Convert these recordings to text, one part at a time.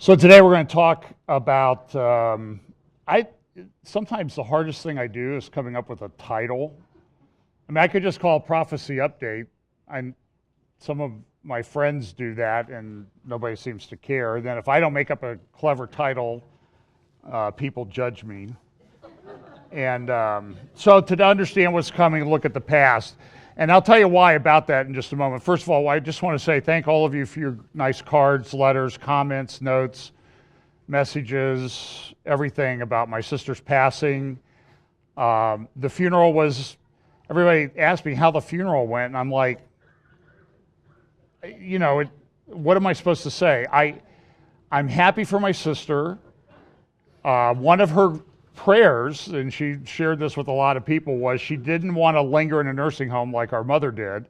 So today we're going to talk about, sometimes the hardest thing I do is coming up with a title. I mean, I could just call it Prophecy Update. Some of my friends do that and nobody seems to care. And then if I don't make up a clever title, people judge me. And so to understand what's coming, look at the past. And I'll tell you why about that in just a moment. First of all, I just want to say thank all of you for your nice cards, letters, comments, notes, messages, everything about my sister's passing. The funeral was, everybody asked me how the funeral went, and I'm like, what am I supposed to say? I'm happy for my sister. One of her prayers, and she shared this with a lot of people, was she didn't want to linger in a nursing home like our mother did.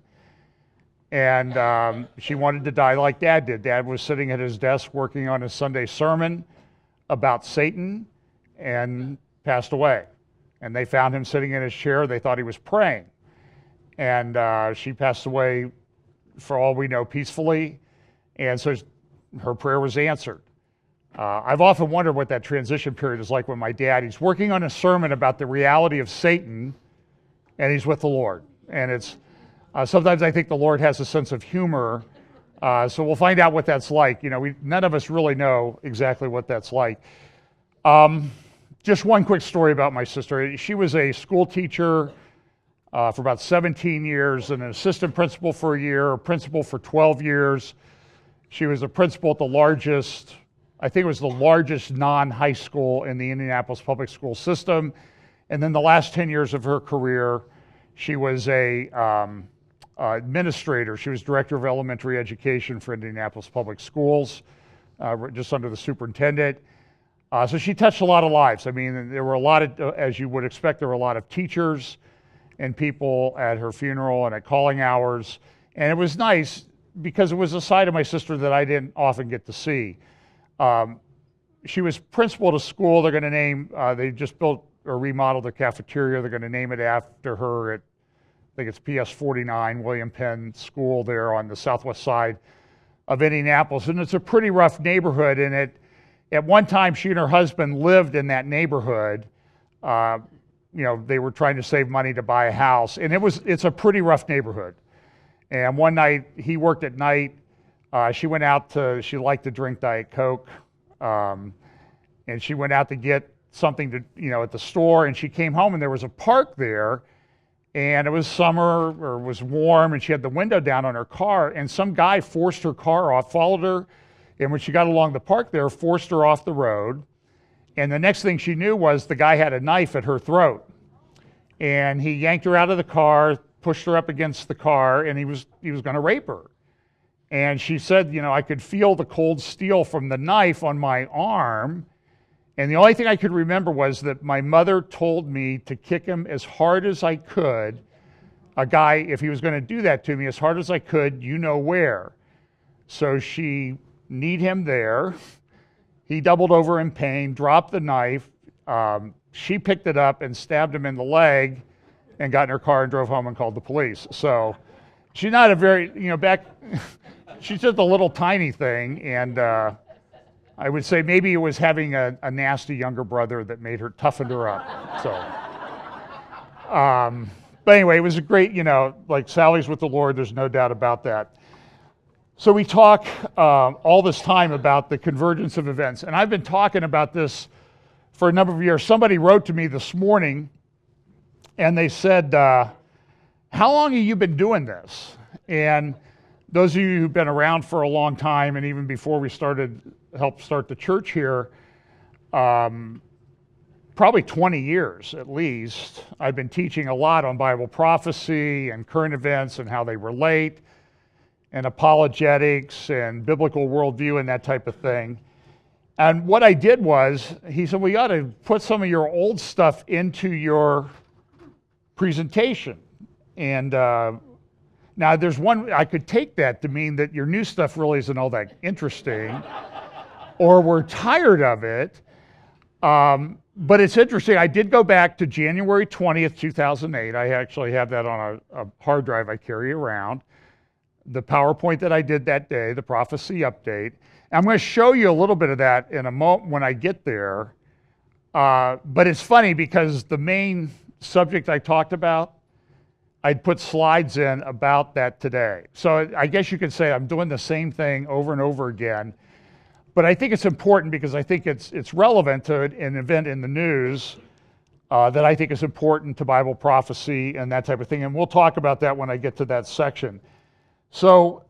And she wanted to die like Dad did. Dad was sitting at his desk working on his Sunday sermon about Satan and passed away. And they found him sitting in his chair. They thought he was praying. And she passed away, for all we know, peacefully. And so her prayer was answered. I've often wondered what that transition period is like when my dad, he's working on a sermon about the reality of Satan, and he's with the Lord. And it's sometimes I think the Lord has a sense of humor, so we'll find out what that's like. None of us really know exactly what that's like. Just one quick story about my sister. She was a school teacher for about 17 years, and an assistant principal for a year, a principal for 12 years. She was a principal at the largest non-high school in the Indianapolis public school system. And then the last 10 years of her career, she was a administrator. She was director of elementary education for Indianapolis public schools, just under the superintendent. So she touched a lot of lives. I mean, there were a lot of, as you would expect, there were a lot of teachers and people at her funeral and at calling hours. And it was nice because it was a side of my sister that I didn't often get to see. She was principal at a school. They're going to name, they just built or remodeled the cafeteria. They're going to name it after her at, I think it's PS 49, William Penn School there on the southwest side of Indianapolis. And it's a pretty rough neighborhood. And at one time, she and her husband lived in that neighborhood. They were trying to save money to buy a house. And it's a pretty rough neighborhood. And one night, he worked at night. She liked to drink Diet Coke, and she went out to get something to, at the store, and she came home and there was a park there, and it was summer, or it was warm, and she had the window down on her car, and some guy forced her car off, followed her, and when she got along the park there, forced her off the road, and the next thing she knew was the guy had a knife at her throat, and he yanked her out of the car, pushed her up against the car, and he was going to rape her. And she said, I could feel the cold steel from the knife on my arm. And the only thing I could remember was that my mother told me to kick him as hard as I could. A guy, if he was going to do that to me, as hard as I could, where. So she kneed him there. He doubled over in pain, dropped the knife. She picked it up and stabbed him in the leg and got in her car and drove home and called the police. So she's not a very, she's just a little tiny thing, and I would say maybe it was having a nasty younger brother that toughened her up. So, but anyway, it was a great, like Sally's with the Lord, there's no doubt about that. So we talk all this time about the convergence of events, and I've been talking about this for a number of years. Somebody wrote to me this morning, and they said, how long have you been doing this? And those of you who've been around for a long time, and even before we helped start the church here, probably 20 years at least, I've been teaching a lot on Bible prophecy and current events and how they relate, and apologetics and biblical worldview and that type of thing. And what I did was, he said, well, you ought to put some of your old stuff into your presentation. And now, there's one, I could take that to mean that your new stuff really isn't all that interesting, or we're tired of it. But it's interesting. I did go back to January 20th, 2008. I actually have that on a hard drive I carry around. the PowerPoint that I did that day, the prophecy update. I'm going to show you a little bit of that in a moment when I get there. But it's funny because the main subject I talked about, I'd put slides in about that today. So I guess you could say I'm doing the same thing over and over again. But I think it's important because I think it's relevant to an event in the news that I think is important to Bible prophecy and that type of thing. And we'll talk about that when I get to that section. So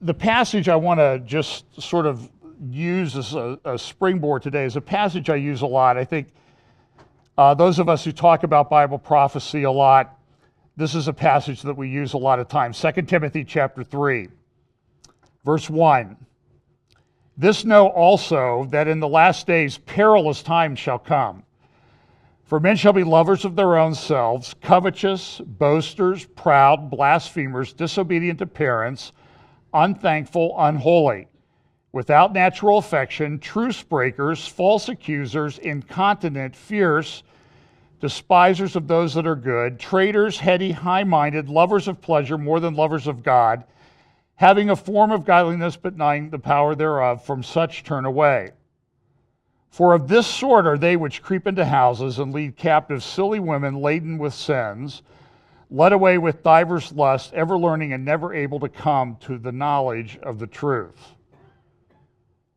the passage I want to just sort of use as a springboard today is a passage I use a lot. I think those of us who talk about Bible prophecy a lot, this is a passage that we use a lot of times. 2 Timothy chapter 3, verse 1. This know also that in the last days perilous times shall come. For men shall be lovers of their own selves, covetous, boasters, proud, blasphemers, disobedient to parents, unthankful, unholy, without natural affection, truce breakers, false accusers, incontinent, fierce, despisers of those that are good, traitors, heady, high-minded, lovers of pleasure more than lovers of God, having a form of godliness but denying the power thereof, from such turn away. For of this sort are they which creep into houses and lead captive silly women laden with sins, led away with divers lusts, ever learning and never able to come to the knowledge of the truth.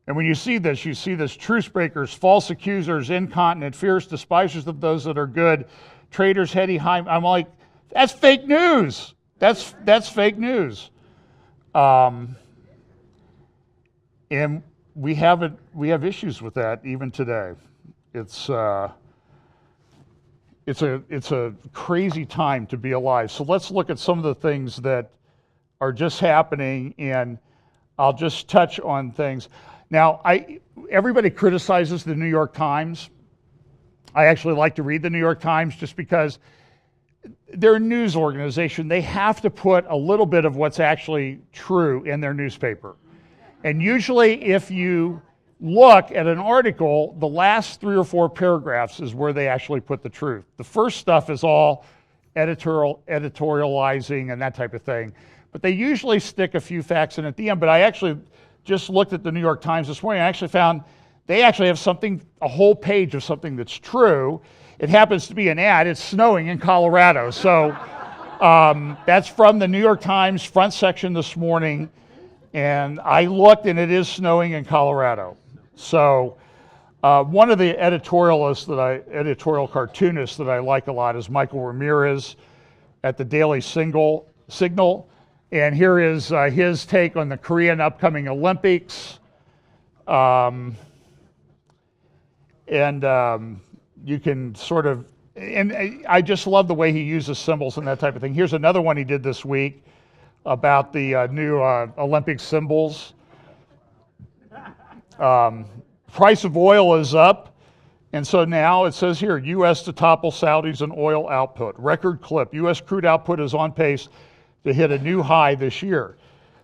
And when you see this truce breakers, false accusers, incontinent, fierce, despisers of those that are good, traitors, heady, high. I'm like, that's fake news. That's fake news. And we have issues with that even today. It's a crazy time to be alive. So let's look at some of the things that are just happening, and I'll just touch on things. Now, everybody criticizes the New York Times. I actually like to read the New York Times just because they're a news organization. They have to put a little bit of what's actually true in their newspaper. And usually if you look at an article, the last 3 or 4 paragraphs is where they actually put the truth. The first stuff is all editorializing and that type of thing. But they usually stick a few facts in at the end. But I actually just looked at the New York Times this morning. I actually found they actually have a whole page of something that's true. It happens to be an ad. It's snowing in Colorado. So that's from the New York Times front section this morning. And I looked, and it is snowing in Colorado. So one of the editorial cartoonists that I like a lot is Michael Ramirez at the Daily Signal. And here is his take on the Korean upcoming Olympics. You can sort of, and I just love the way he uses symbols and that type of thing. Here's another one he did this week about the new Olympic symbols. Price of oil is up, and so now it says here, U.S. to topple Saudis in oil output. Record clip. U.S. crude output is on pace to hit a new high this year.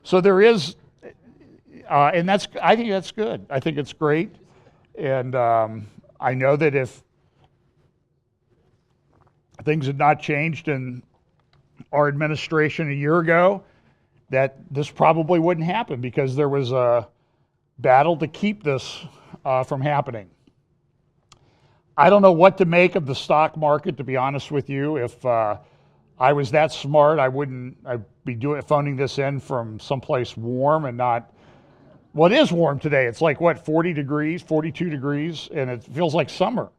So there is, and I think that's good. I think it's great. And I know that if things had not changed in our administration a year ago, that this probably wouldn't happen because there was a battle to keep this from happening. I don't know what to make of the stock market, to be honest with you. If I was that smart, I'd be phoning this in from someplace warm and not, well, it is warm today. It's like, 40 degrees, 42 degrees, and it feels like summer.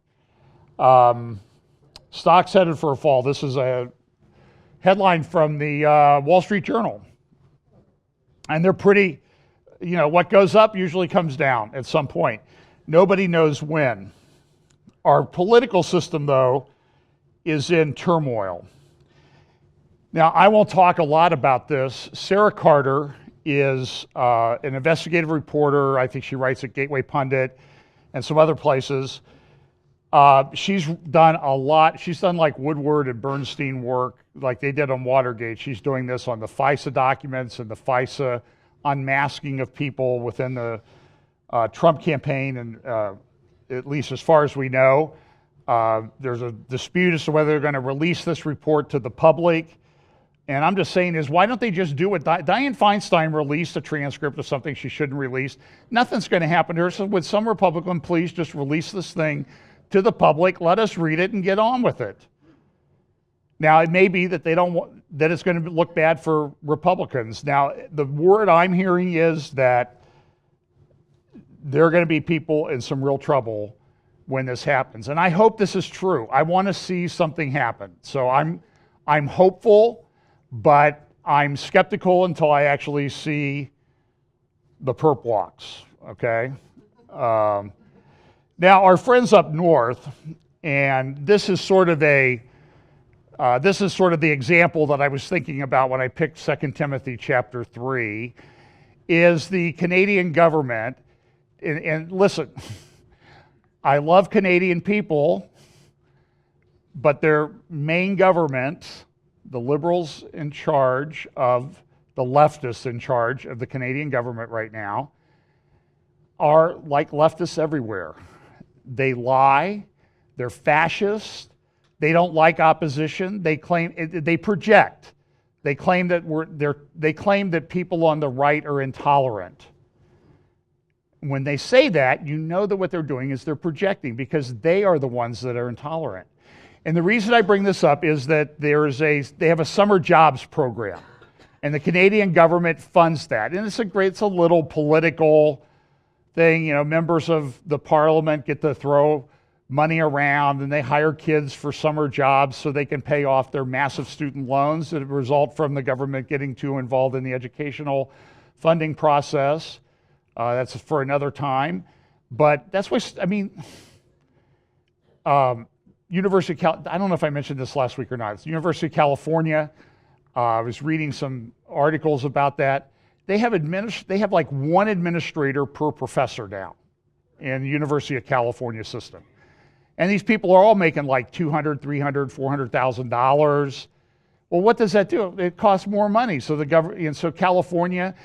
Stocks headed for a fall. This is a headline from the Wall Street Journal. And they're pretty, what goes up usually comes down at some point. Nobody knows when. Our political system, though, is in turmoil. Now, I won't talk a lot about this. Sarah Carter is an investigative reporter. I think she writes at Gateway Pundit and some other places. She's done a lot. She's done like Woodward and Bernstein work like they did on Watergate. She's doing this on the FISA documents and the FISA unmasking of people within the Trump campaign. And at least as far as we know, there's a dispute as to whether they're going to release this report to the public. And I'm just saying is, why don't they just do what Dianne Feinstein released a transcript of something she shouldn't release? Nothing's going to happen to her. So would some Republican please just release this thing to the public, let us read it, and get on with it? Now, it may be that they don't want, that it's going to look bad for Republicans. Now, the word I'm hearing is that there are going to be people in some real trouble when this happens. And I hope this is true. I want to see something happen. So I'm hopeful, but I'm skeptical until I actually see the perp walks, okay? Now, our friends up north, and this is sort of the example that I was thinking about when I picked 2 Timothy chapter 3, is the Canadian government. And listen, I love Canadian people, but their main government, the Liberals in charge of, the leftists in charge of the Canadian government right now, are like leftists everywhere. They lie, they're fascist, they don't like opposition, they project. They claim that people on the right are intolerant. When they say that, you know that what they're doing is they're projecting, because they are the ones that are intolerant. And the reason I bring this up is that they have a summer jobs program, and the Canadian government funds that. And it's a little political thing. You know, members of the parliament get to throw money around, and they hire kids for summer jobs so they can pay off their massive student loans that result from the government getting too involved in the educational funding process. That's for another time. But that's why, I mean, University of California, I don't know if I mentioned this last week or not. It's the University of California. I was reading some articles about that. They have like one administrator per professor now in the University of California system. And these people are all making like $200,000, $300,000, $400,000. Well, what does that do? It costs more money. So the government, and so California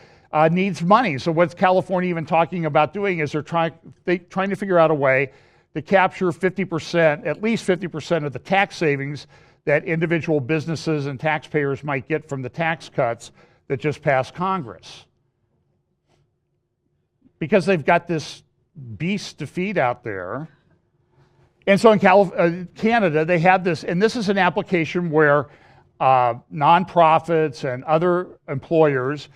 needs money. So what's California even talking about doing is they're trying to figure out a way to capture 50%, at least 50% of the tax savings that individual businesses and taxpayers might get from the tax cuts that just passed Congress. Because they've got this beast to feed out there. And so in Canada, they have this, and this is an application where nonprofits and other employers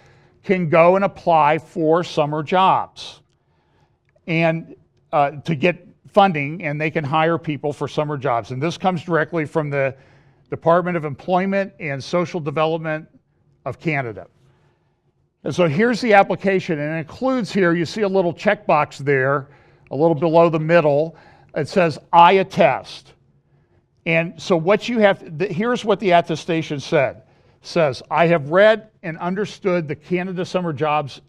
can go and apply for summer jobs and to get funding, and they can hire people for summer jobs. And this comes directly from the Department of Employment and Social Development of Canada. And so here's the application, and it includes here, you see a little checkbox there, a little below the middle. It says, I attest. And so what you have, here's what the attestation says, I have read and understood the Canada Summer Jobs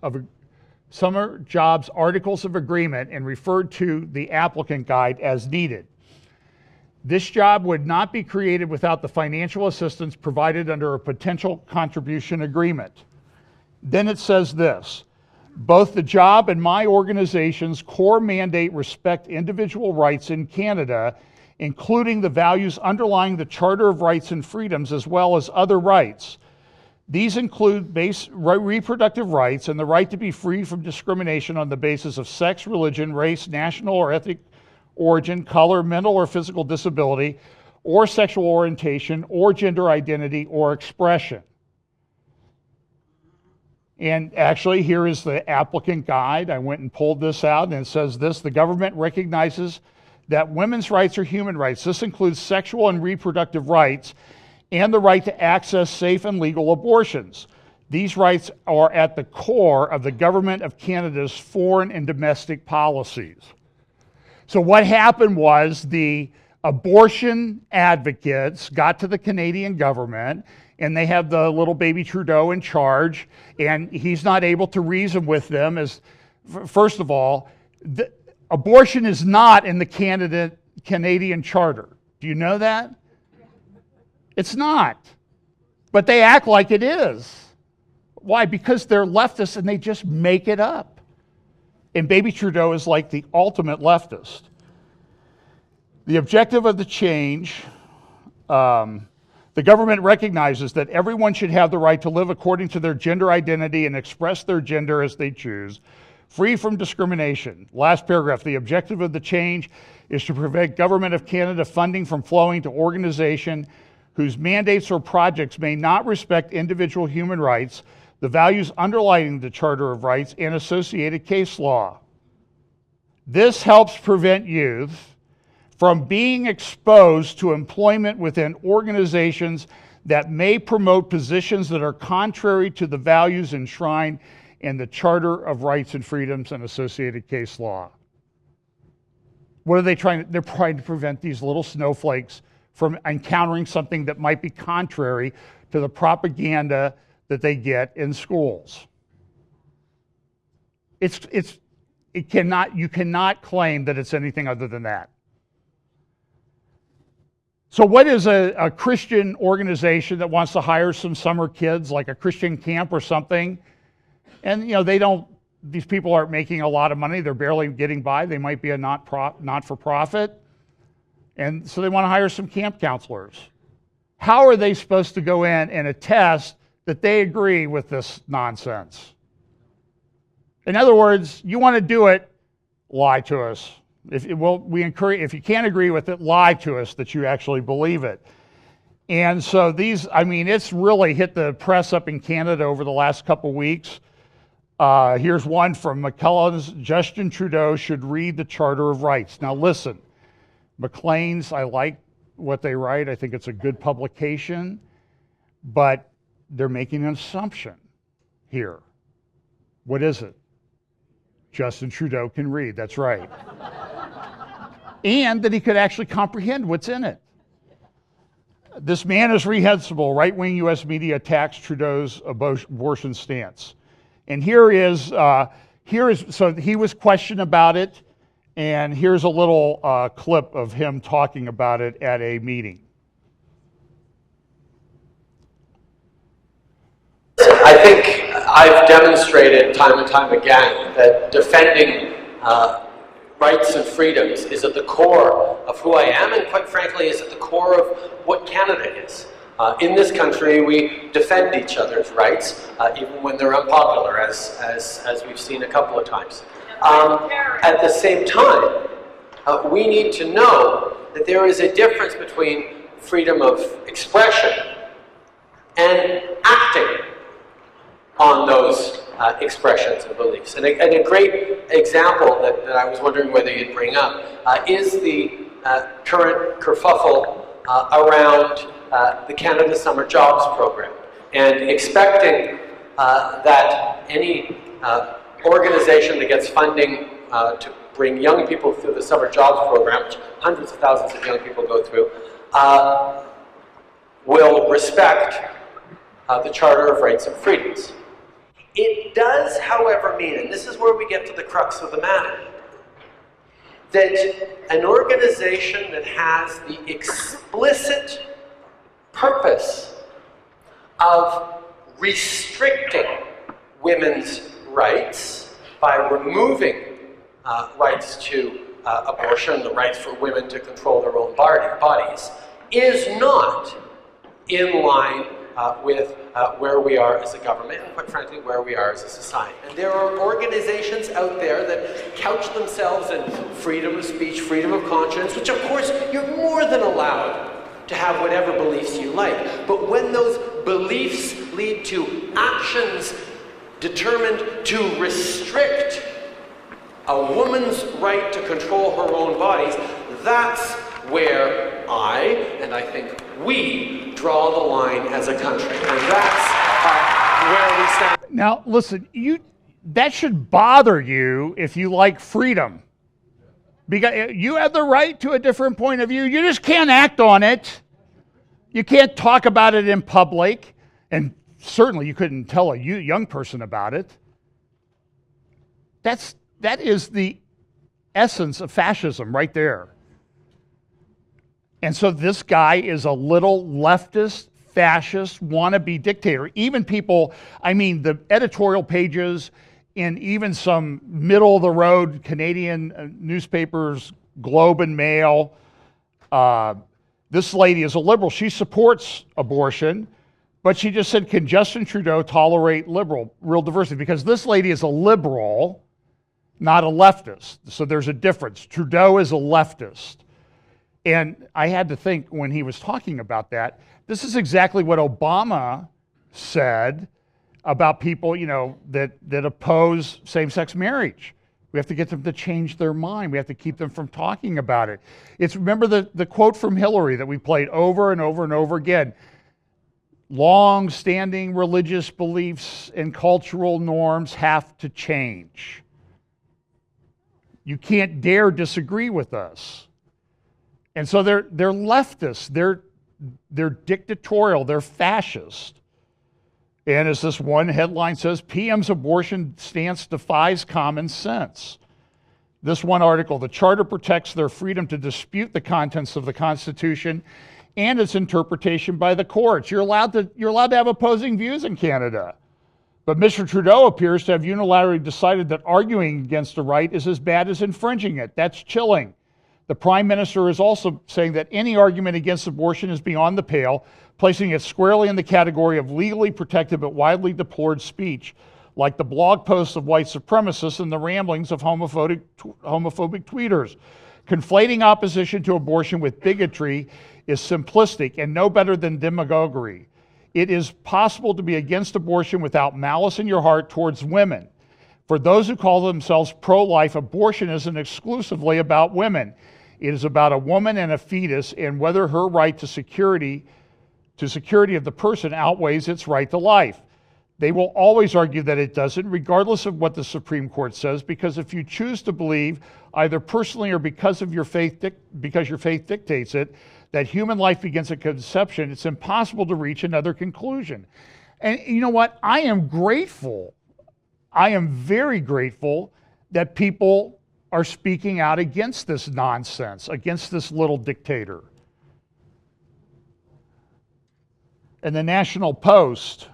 Articles of Agreement and referred to the applicant guide as needed. This job would not be created without the financial assistance provided under a potential contribution agreement. Then it says this, both the job and my organization's core mandate respect individual rights in Canada, including the values underlying the Charter of Rights and Freedoms, as well as other rights. These include reproductive rights and the right to be free from discrimination on the basis of sex, religion, race, national or ethnic origin, color, mental or physical disability, or sexual orientation, or gender identity or expression. And actually, here is the applicant guide. I went and pulled this out, and it says this, the government recognizes that women's rights are human rights. This includes sexual and reproductive rights and the right to access safe and legal abortions. These rights are at the core of the government of Canada's foreign and domestic policies. So what happened was the abortion advocates got to the Canadian government, and they have the little baby Trudeau in charge, and he's not able to reason with them. As first of all, abortion is not in the Canadian Charter. Do you know that? It's not. But they act like it is. Why? Because they're leftists and they just make it up. And baby Trudeau is like the ultimate leftist. The objective of the change, The government recognizes that everyone should have the right to live according to their gender identity and express their gender as they choose, free from discrimination. Last paragraph, the objective of the change is to prevent Government of Canada funding from flowing to organizations whose mandates or projects may not respect individual human rights, the values underlying the Charter of Rights, and associated case law. This helps prevent youth from being exposed to employment within organizations that may promote positions that are contrary to the values enshrined in the Charter of Rights and Freedoms and associated case law. What are they trying to? They're trying to prevent these little snowflakes from encountering something that might be contrary to the propaganda that they get in schools. You cannot claim that it's anything other than that. So what is a Christian organization that wants to hire some summer kids, like a Christian camp or something? And these people aren't making a lot of money, they're barely getting by, they might be a not-for-profit, and so they want to hire some camp counselors. How are they supposed to go in and attest that they agree with this nonsense? In other words, you want to do it, lie to us. If you can't agree with it, lie to us that you actually believe it. And so it's really hit the press up in Canada over the last couple weeks. Here's one from McClellan's: Justin Trudeau should read the Charter of Rights. Now listen, Maclean's, I like what they write. I think it's a good publication, but they're making an assumption here. What is it? Justin Trudeau can read, that's right. And that he could actually comprehend what's in it. This man is reprehensible. Right-wing U.S. media attacks Trudeau's abortion stance. And so he was questioned about it, and here's a little clip of him talking about it at a meeting. I think I've demonstrated time and time again that defending rights and freedoms is at the core of who I am, and quite frankly is at the core of what Canada is. In this country, we defend each other's rights, even when they're unpopular, as we've seen a couple of times. At the same time, we need to know that there is a difference between freedom of expression and acting on those expressions and beliefs. And a great example that I was wondering whether you'd bring up is the current kerfuffle around the Canada Summer Jobs Program, and expecting that any organization that gets funding to bring young people through the Summer Jobs Program, which hundreds of thousands of young people go through, will respect the Charter of Rights and Freedoms. It does, however, mean, and this is where we get to the crux of the matter, that an organization that has the explicit purpose of restricting women's rights by removing rights to abortion, the rights for women to control their own bodies, is not in line with where we are as a government, and quite frankly, where we are as a society. And there are organizations out there that couch themselves in freedom of speech, freedom of conscience, which of course you're more than allowed to have whatever beliefs you like. But when those beliefs lead to actions determined to restrict a woman's right to control her own bodies, that's where and I think we draw the line as a country. And that's where we stand. Now, listen, that should bother you if you like freedom. Because you have the right to a different point of view. You just can't act on it. You can't talk about it in public. And certainly you couldn't tell a young person about it. That is the essence of fascism right there. And so this guy is a little leftist, fascist, wannabe dictator. Even people, the editorial pages in even some middle-of-the-road Canadian newspapers, Globe and Mail, This lady is a liberal. She supports abortion, but she just said, can Justin Trudeau tolerate real diversity? Because this lady is a liberal, not a leftist. So there's a difference. Trudeau is a leftist. And I had to think when he was talking about that, this is exactly what Obama said about people, that oppose same-sex marriage. We have to get them to change their mind. We have to keep them from talking about it. Remember the quote from Hillary that we played over and over and over again. Long-standing religious beliefs and cultural norms have to change. You can't dare disagree with us. And so they're leftists. They're dictatorial. They're fascist. And as this one headline says, PM's abortion stance defies common sense. This one article, the Charter protects their freedom to dispute the contents of the Constitution and its interpretation by the courts. You're allowed to have opposing views in Canada. But Mr. Trudeau appears to have unilaterally decided that arguing against a right is as bad as infringing it. That's chilling. The Prime Minister is also saying that any argument against abortion is beyond the pale, placing it squarely in the category of legally protected but widely deplored speech, like the blog posts of white supremacists and the ramblings of homophobic tweeters. Conflating opposition to abortion with bigotry is simplistic and no better than demagoguery. It is possible to be against abortion without malice in your heart towards women. For those who call themselves pro-life, abortion isn't exclusively about women. It is about a woman and a fetus and whether her right to security of the person outweighs its right to life. They will always argue that it doesn't, regardless of what the Supreme Court says, because if you choose to believe, either personally or because your faith dictates it, that human life begins at conception, it's impossible to reach another conclusion. And you know what? I am grateful. I am very grateful that people are speaking out against this nonsense, against this little dictator. And the National Post,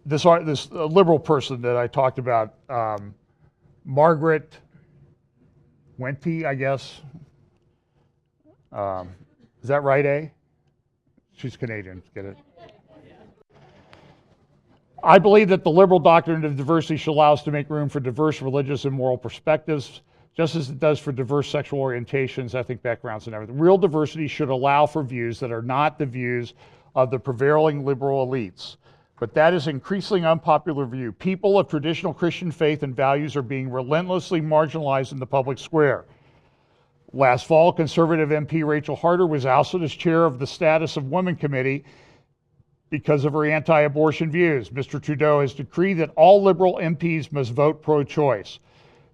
this liberal person that I talked about, Margaret Wente, I guess. Is that right, eh? She's Canadian, get it? I believe that the liberal doctrine of diversity should allow us to make room for diverse religious and moral perspectives, just as it does for diverse sexual orientations, ethnic backgrounds, and everything. Real diversity should allow for views that are not the views of the prevailing liberal elites. But that is an increasingly unpopular view. People of traditional Christian faith and values are being relentlessly marginalized in the public square. Last fall, conservative MP Rachel Harder was ousted as chair of the Status of Women Committee because of her anti-abortion views. Mr. Trudeau has decreed that all liberal MPs must vote pro-choice.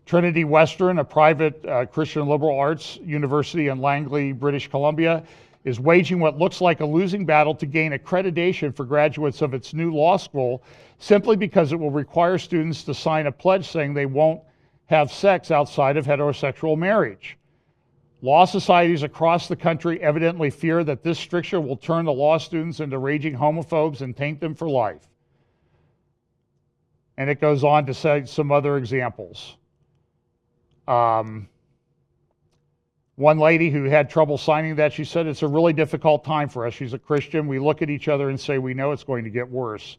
Trinity Western, a private Christian liberal arts university in Langley, British Columbia, is waging what looks like a losing battle to gain accreditation for graduates of its new law school simply because it will require students to sign a pledge saying they won't have sex outside of heterosexual marriage. Law societies across the country evidently fear that this stricture will turn the law students into raging homophobes and taint them for life. And it goes on to say some other examples. One lady who had trouble signing that, she said, it's a really difficult time for us. She's a Christian. We look at each other and say, we know it's going to get worse.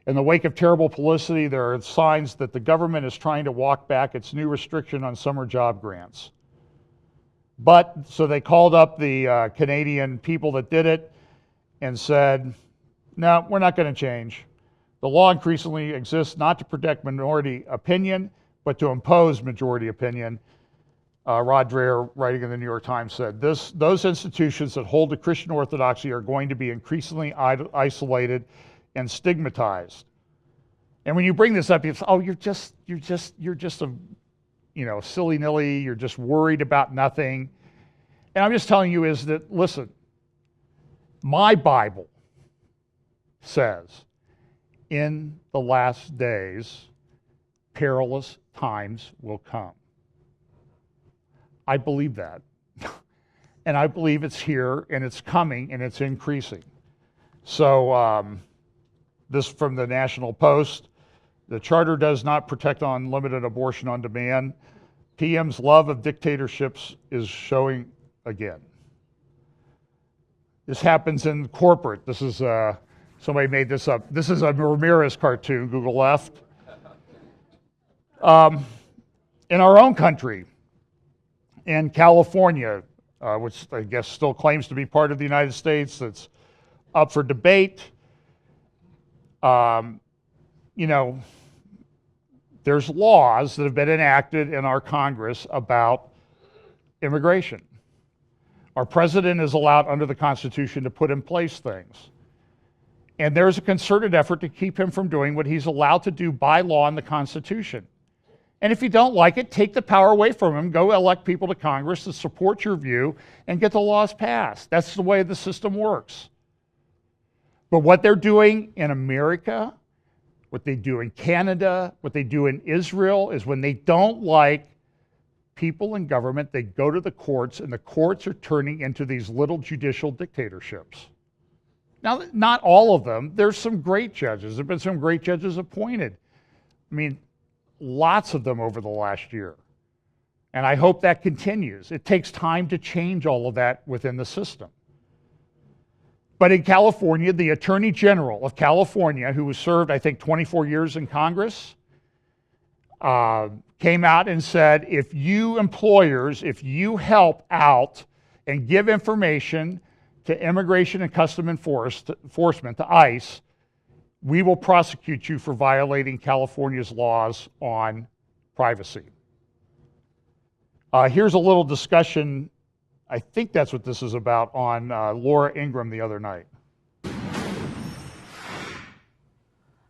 In the wake of terrible publicity, there are signs that the government is trying to walk back its new restriction on summer job grants. So they called up the Canadian people that did it and said, no, we're not going to change. The law increasingly exists not to protect minority opinion, but to impose majority opinion. Rod Dreher, writing in the New York Times, said, those institutions that hold to Christian orthodoxy are going to be increasingly isolated and stigmatized. And when you bring this up, you say, oh, you're just a silly-nilly, you're just worried about nothing. And I'm just telling you is that, listen, my Bible says, in the last days, perilous times will come. I believe that. And I believe it's here, and it's coming, and it's increasing. So this from the National Post. The Charter does not protect unlimited abortion on demand. PM's love of dictatorships is showing again. This happens in corporate. This is, somebody made this up. This is a Ramirez cartoon, Google left. In our own country, in California, which I guess still claims to be part of the United States, that's up for debate. There's laws that have been enacted in our Congress about immigration. Our president is allowed under the Constitution to put in place things. And there's a concerted effort to keep him from doing what he's allowed to do by law in the Constitution. And if you don't like it, take the power away from him, go elect people to Congress to support your view and get the laws passed. That's the way the system works. But what they're doing in America, what they do in Canada, what they do in Israel is when they don't like people in government, they go to the courts, and the courts are turning into these little judicial dictatorships. Now, not all of them. There's some great judges. There have been some great judges appointed. I mean, lots of them over the last year. And I hope that continues. It takes time to change all of that within the system. But in California, the Attorney General of California, who was served, I think, 24 years in Congress, came out and said, if you employers, if you help out and give information to Immigration and Customs Enforcement, to ICE, we will prosecute you for violating California's laws on privacy. Here's a little discussion, I think that's what this is about, on Laura Ingraham the other night.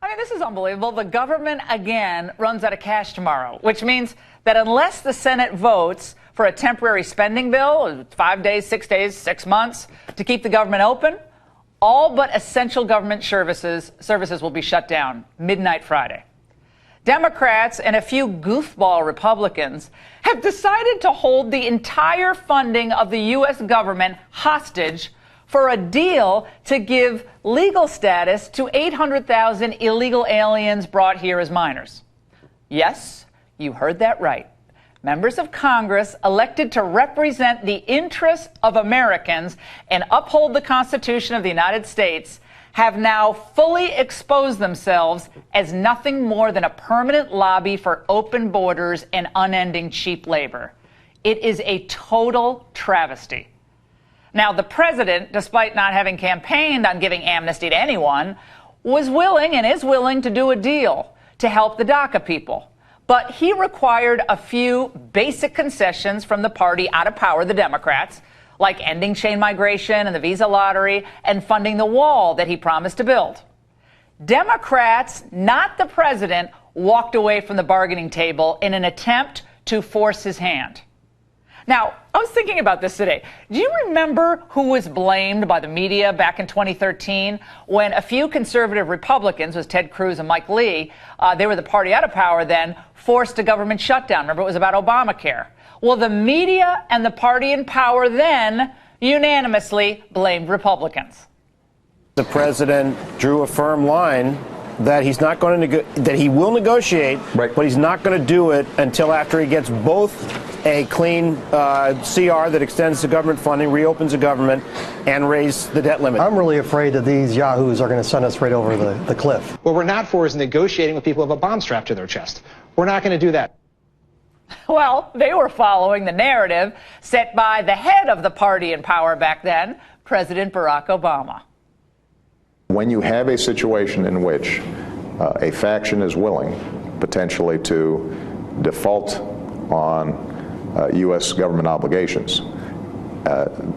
I mean, this is unbelievable. The government, again, runs out of cash tomorrow, which means that unless the Senate votes for a temporary spending bill, 5 days, 6 days, 6 months, to keep the government open, all but essential government services will be shut down midnight Friday. Democrats and a few goofball Republicans have decided to hold the entire funding of the U.S. government hostage for a deal to give legal status to 800,000 illegal aliens brought here as minors. Yes, you heard that right. Members of Congress elected to represent the interests of Americans and uphold the Constitution of the United States have now fully exposed themselves as nothing more than a permanent lobby for open borders and unending cheap labor. It is a total travesty. Now, the president, despite not having campaigned on giving amnesty to anyone, was willing and is willing to do a deal to help the DACA people. But he required a few basic concessions from the party out of power, the Democrats, like ending chain migration and the visa lottery and funding the wall that he promised to build. Democrats, not the president, walked away from the bargaining table in an attempt to force his hand. Now, I was thinking about this today. Do you remember who was blamed by the media back in 2013 when a few conservative Republicans, was Ted Cruz and Mike Lee, they were the party out of power then, forced a government shutdown? Remember, it was about Obamacare. Well, the media and the party in power then unanimously blamed Republicans. The president drew a firm line that he's not going to that he will negotiate, right, but he's not going to do it until after he gets both a clean CR that extends the government funding, reopens the government, and raise the debt limit. I'm really afraid that these yahoos are going to send us right over the cliff. What we're not for is negotiating with people who have a bomb strapped to their chest. We're not going to do that. Well, they were following the narrative set by the head of the party in power back then, President Barack Obama. When you have a situation in which a faction is willing potentially to default on U.S. government obligations,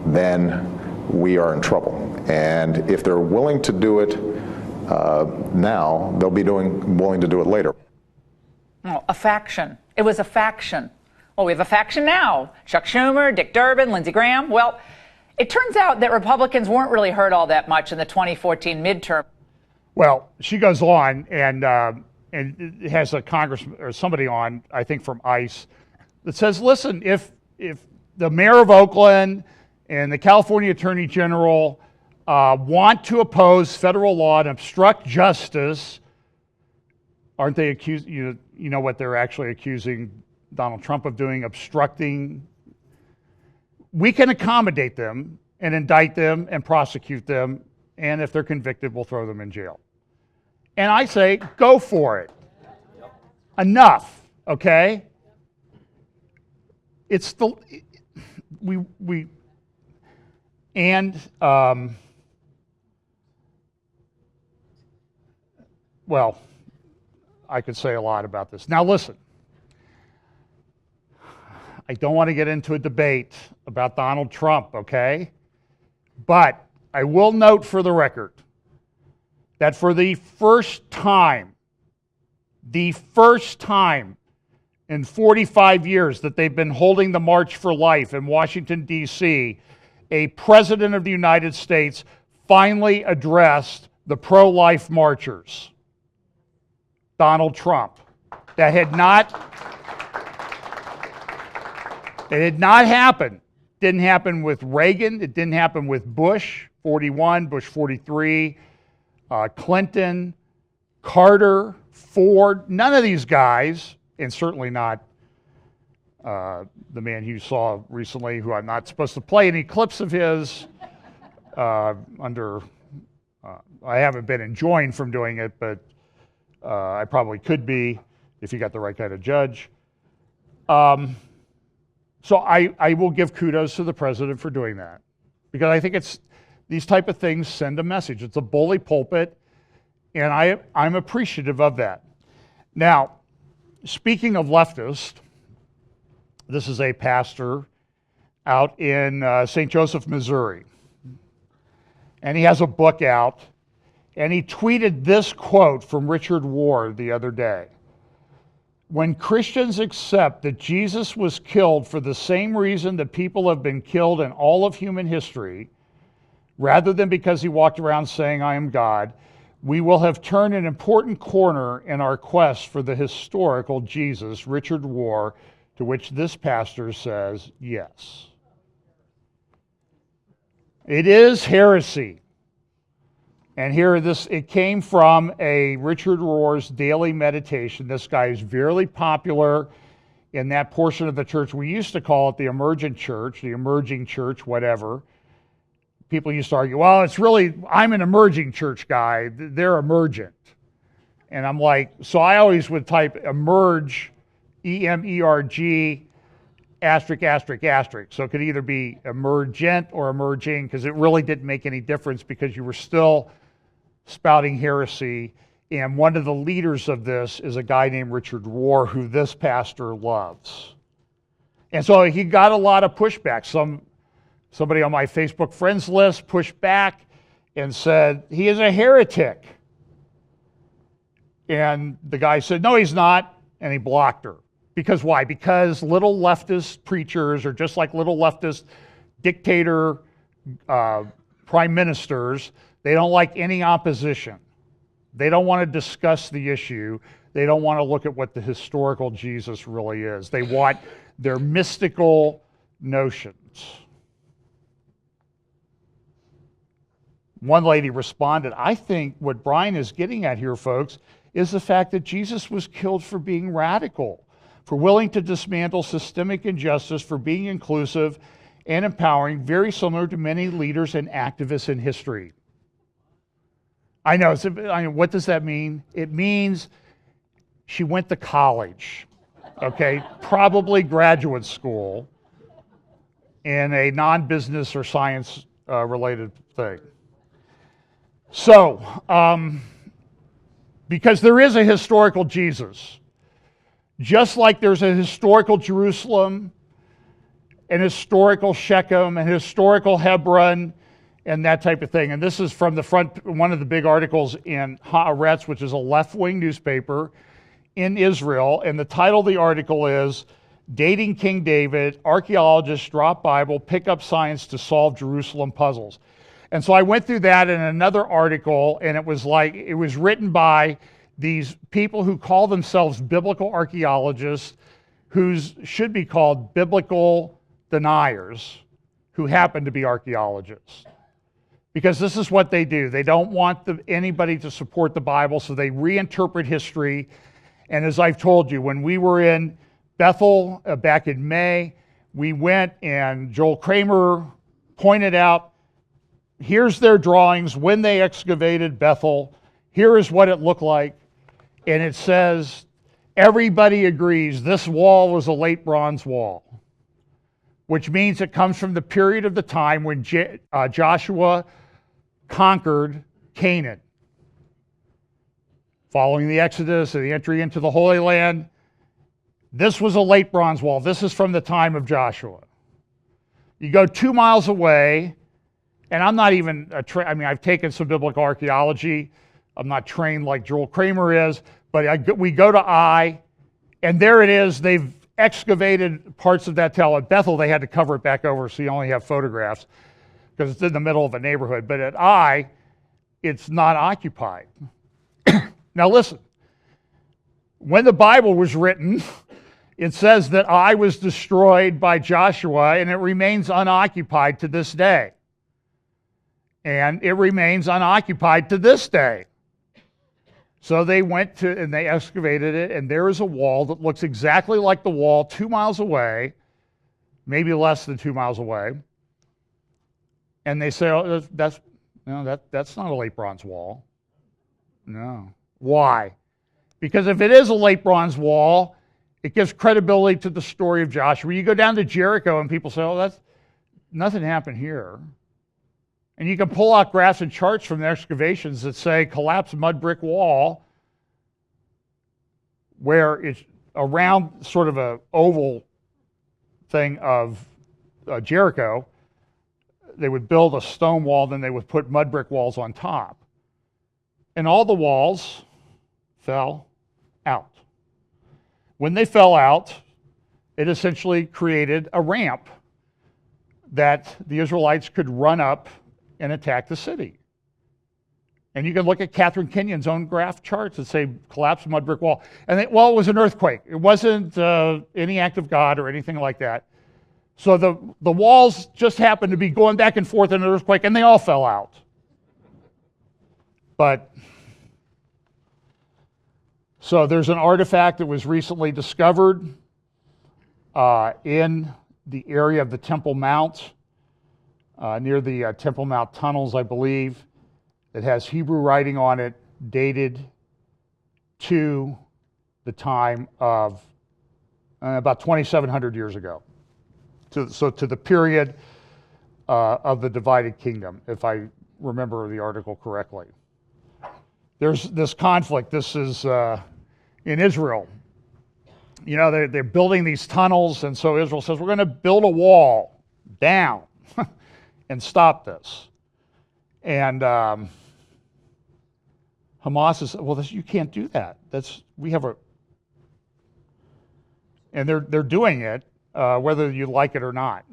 then we are in trouble. And if they're willing to do it now, they'll be willing to do it later. Oh, a faction. It was a faction. Well, we have a faction now. Chuck Schumer, Dick Durbin, Lindsey Graham. Well, it turns out that Republicans weren't really hurt all that much in the 2014 midterm. Well, she goes on and has a congressman or somebody on, I think from ICE, that says, listen, if the mayor of Oakland and the California Attorney General want to oppose federal law and obstruct justice, aren't they accused? You know what they're actually accusing Donald Trump of doing, obstructing. We can accommodate them and indict them and prosecute them, and if they're convicted, we'll throw them in jail. And I say, go for it. Enough, okay? It's the well, I could say a lot about this. Now listen, I don't want to get into a debate about Donald Trump, okay? But I will note for the record that for the first time in 45 years that they've been holding the March for Life in Washington, D.C., a president of the United States finally addressed the pro-life marchers. Donald Trump. That had not happened. Didn't happen with Reagan. It didn't happen with Bush 41, Bush 43, Clinton, Carter, Ford. None of these guys, and certainly not the man you saw recently, who I'm not supposed to play any clips of his I haven't been enjoined from doing it, but I probably could be if you got the right kind of judge. So I will give kudos to the president for doing that, because I think these type of things send a message. It's a bully pulpit, and I'm appreciative of that. Now, speaking of leftist, this is a pastor out in St. Joseph, Missouri, and he has a book out, and he tweeted this quote from Richard Rohr the other day. When Christians accept that Jesus was killed for the same reason that people have been killed in all of human history, rather than because he walked around saying, I am God, we will have turned an important corner in our quest for the historical Jesus, Richard Rohr, to which this pastor says yes. It is heresy. And here it came from a Richard Rohr's daily meditation. This guy is very popular in that portion of the church. We used to call it the emergent church, the emerging church, whatever. People used to argue, well, I'm an emerging church guy. They're emergent. And I'm like, so I always would type emerge, E-M-E-R-G, asterisk, asterisk, asterisk. So it could either be emergent or emerging, because it really didn't make any difference, because you were still spouting heresy. And one of the leaders of this is a guy named Richard Rohr, who this pastor loves. And so he got a lot of pushback. Somebody on my Facebook friends list pushed back and said, he is a heretic. And the guy said, no, he's not. And he blocked her. Because why? Because little leftist preachers are just like little leftist dictator prime ministers. They don't like any opposition. They don't want to discuss the issue. They don't want to look at what the historical Jesus really is. They want their mystical notions. One lady responded, I think what Brian is getting at here, folks, is the fact that Jesus was killed for being radical, for willing to dismantle systemic injustice, for being inclusive and empowering, very similar to many leaders and activists in history. I know, what does that mean? It means she went to college, okay, probably graduate school in a non-business or science related thing. So, because there is a historical Jesus, just like there's a historical Jerusalem, an historical Shechem, an historical Hebron, and that type of thing. And this is from the front, one of the big articles in Haaretz, which is a left-wing newspaper in Israel. And the title of the article is, Dating King David, Archaeologists Drop Bible, Pick Up Science to Solve Jerusalem Puzzles. And so I went through that in another article, and it was written by these people who call themselves biblical archaeologists, who should be called biblical deniers, who happen to be archaeologists. Because this is what they do. They don't want anybody to support the Bible, so they reinterpret history. And as I've told you, when we were in Bethel back in May. We went and Joel Kramer pointed out, here's their drawings when they excavated Bethel. Here is what it looked like. And it says, everybody agrees this wall was a late bronze wall, which means it comes from the period of the time when Joshua conquered Canaan. Following the Exodus and the entry into the Holy Land, this was a late bronze wall. This is from the time of Joshua. You go 2 miles away, and I'm not even I've taken some biblical archaeology. I'm not trained like Joel Kramer is, but we go to Ai, and there it is. They've excavated parts of that town. At Bethel, they had to cover it back over, so you only have photographs because it's in the middle of a neighborhood. But at Ai, it's not occupied. Now listen, when the Bible was written, it says that Ai was destroyed by Joshua, and it remains unoccupied to this day. And it remains unoccupied to this day. So they went to, and they excavated it, and there is a wall that looks exactly like the wall 2 miles away, maybe less than 2 miles away. And they say, oh, that's not a late bronze wall. No. Why? Because if it is a late bronze wall, it gives credibility to the story of Joshua. You go down to Jericho and people say, oh, nothing happened here. And you can pull out graphs and charts from the excavations that say collapsed mud brick wall, where it's around sort of an oval thing of Jericho. They would build a stone wall, then they would put mud brick walls on top. And all the walls fell out. When they fell out, it essentially created a ramp that the Israelites could run up and attack the city. And you can look at Catherine Kenyon's own graph charts that say collapsed mud brick wall. And it was an earthquake. It wasn't any act of God or anything like that. So the walls just happened to be going back and forth in an earthquake, and they all fell out. So there's an artifact that was recently discovered in the area of the Temple Mount, near the Temple Mount tunnels, I believe. It has Hebrew writing on it, dated to the time of about 2,700 years ago. So to the period of the divided kingdom, if I remember the article correctly. There's this conflict. This is in Israel. You know, they're building these tunnels, and so Israel says, we're going to build a wall down and stop this. And Hamas is, well, you can't do that. And they're doing it, whether you like it or not.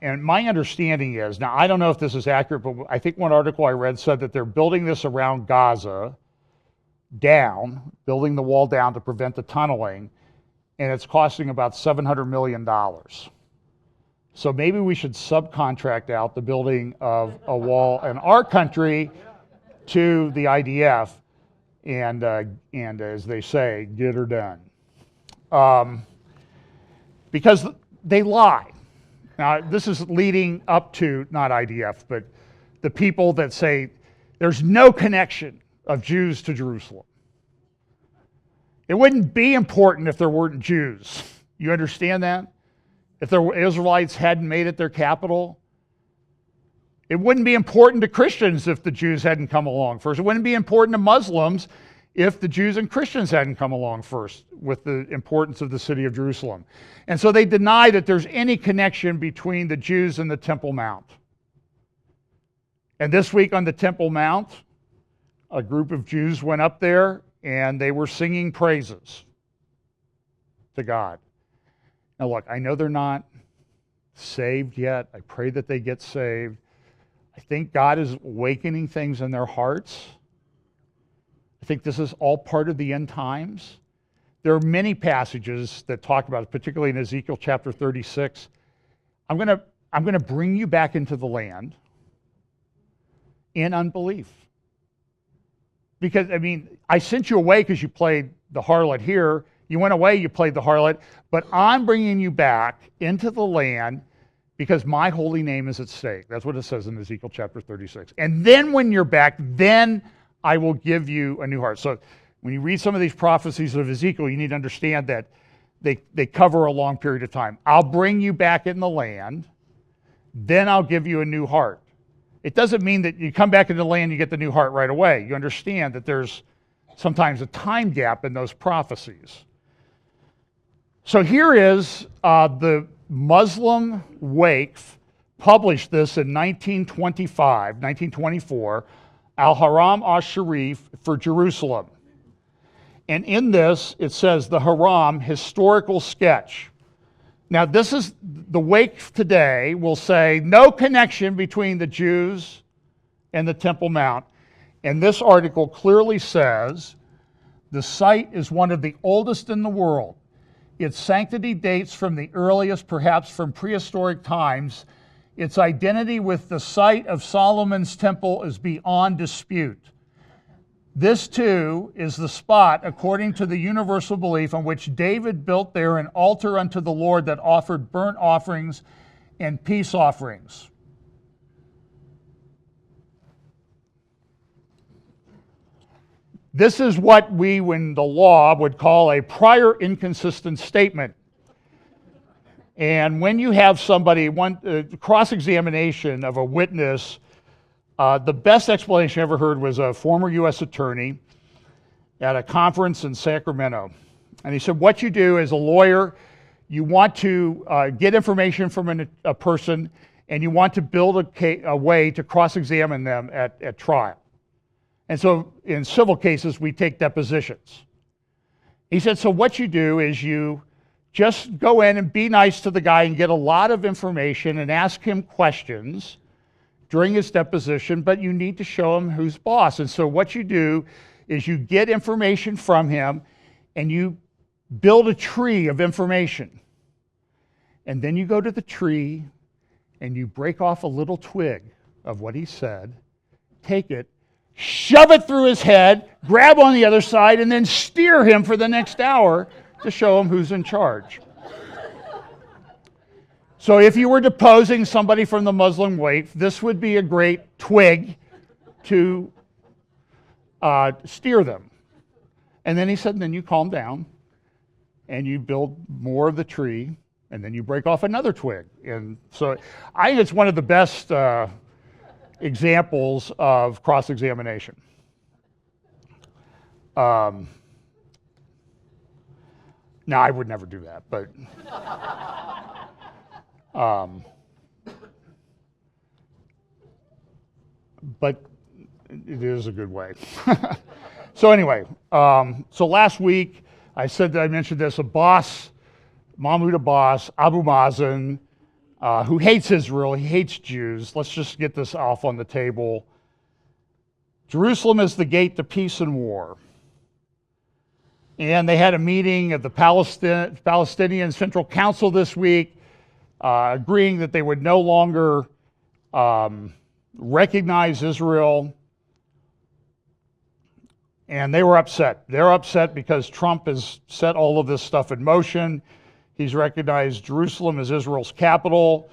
And my understanding is, now I don't know if this is accurate, but I think one article I read said that they're building this around Gaza, building the wall down to prevent the tunneling, and it's costing about $700 million. So maybe we should subcontract out the building of a wall in our country to the IDF, and as they say, get her done. Because they lie. Now, this is leading up to, not IDF, but the people that say there's no connection of Jews to Jerusalem. It wouldn't be important if there weren't Jews. You understand that? If the Israelites hadn't made it their capital. It wouldn't be important to Christians if the Jews hadn't come along first. It wouldn't be important to Muslims if the Jews and Christians hadn't come along first with the importance of the city of Jerusalem. And so they deny that there's any connection between the Jews and the Temple Mount. And this week on the Temple Mount, a group of Jews went up there and they were singing praises to God. Now look, I know they're not saved yet. I pray that they get saved. I think God is awakening things in their hearts. I think this is all part of the end times. There are many passages that talk about it, particularly in Ezekiel Chapter 36. I'm going to bring you back into the land in unbelief. Because, I sent you away because you played the harlot here, You went away, you played the harlot, but I'm bringing you back into the land because my holy name is at stake. That's what it says in Ezekiel chapter 36. And then when you're back, then I will give you a new heart. So when you read some of these prophecies of Ezekiel, you need to understand that they cover a long period of time. I'll bring you back in the land, then I'll give you a new heart. It doesn't mean that you come back into the land, you get the new heart right away. You understand that there's sometimes a time gap in those prophecies. So here is the Muslim Waqf published this in 1924, Al-Haram al-Sharif for Jerusalem. And in this, it says the Haram historical sketch. Now, this is the Waqf today will say no connection between the Jews and the Temple Mount. And this article clearly says the site is one of the oldest in the world. Its sanctity dates from the earliest, perhaps from prehistoric times. Its identity with the site of Solomon's temple is beyond dispute. This, too, is the spot, according to the universal belief, on which David built there an altar unto the Lord that offered burnt offerings and peace offerings. This is what we, in the law, would call a prior inconsistent statement. And when you have somebody, cross-examination of a witness, the best explanation I ever heard was a former U.S. attorney at a conference in Sacramento. And he said, what you do as a lawyer, you want to get information from a person, and you want to build a way to cross-examine them at trial. And so in civil cases, we take depositions. He said, so what you do is you just go in and be nice to the guy and get a lot of information and ask him questions during his deposition, but you need to show him who's boss. And so what you do is you get information from him and you build a tree of information. And then you go to the tree and you break off a little twig of what he said, take it, shove it through his head, grab on the other side, and then steer him for the next hour to show him who's in charge. So if you were deposing somebody from the Muslim Waqf, this would be a great twig to steer them. And then he said, then you calm down, and you build more of the tree, and then you break off another twig. And so I think it's one of the best examples of cross-examination. Now, I would never do that, but it is a good way. So anyway, so last week I mentioned this, Mahmoud Abbas, Abu Mazen, who hates Israel, he hates Jews. Let's just get this off on the table. Jerusalem is the gate to peace and war. And they had a meeting of the Palestinian Central Council this week, agreeing that they would no longer recognize Israel. And they were upset. They're upset because Trump has set all of this stuff in motion. He's recognized Jerusalem as Israel's capital.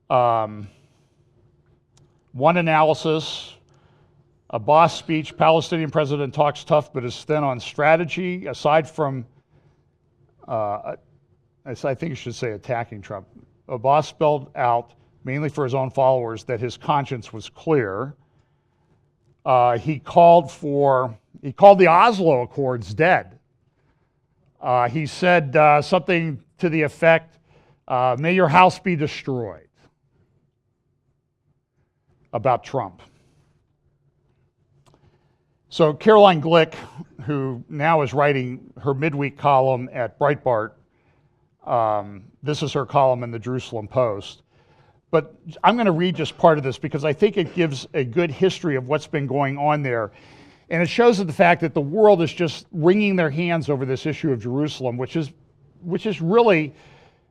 One analysis, Abbas speech, Palestinian president talks tough but is thin on strategy. Aside from, I think you should say attacking Trump, Abbas spelled out, mainly for his own followers, that his conscience was clear. He called the Oslo Accords dead. He said something to the effect, may your house be destroyed, about Trump. So Caroline Glick, who now is writing her midweek column at Breitbart, this is her column in the Jerusalem Post. But I'm going to read just part of this because I think it gives a good history of what's been going on there. And it shows the fact that the world is just wringing their hands over this issue of Jerusalem, which is really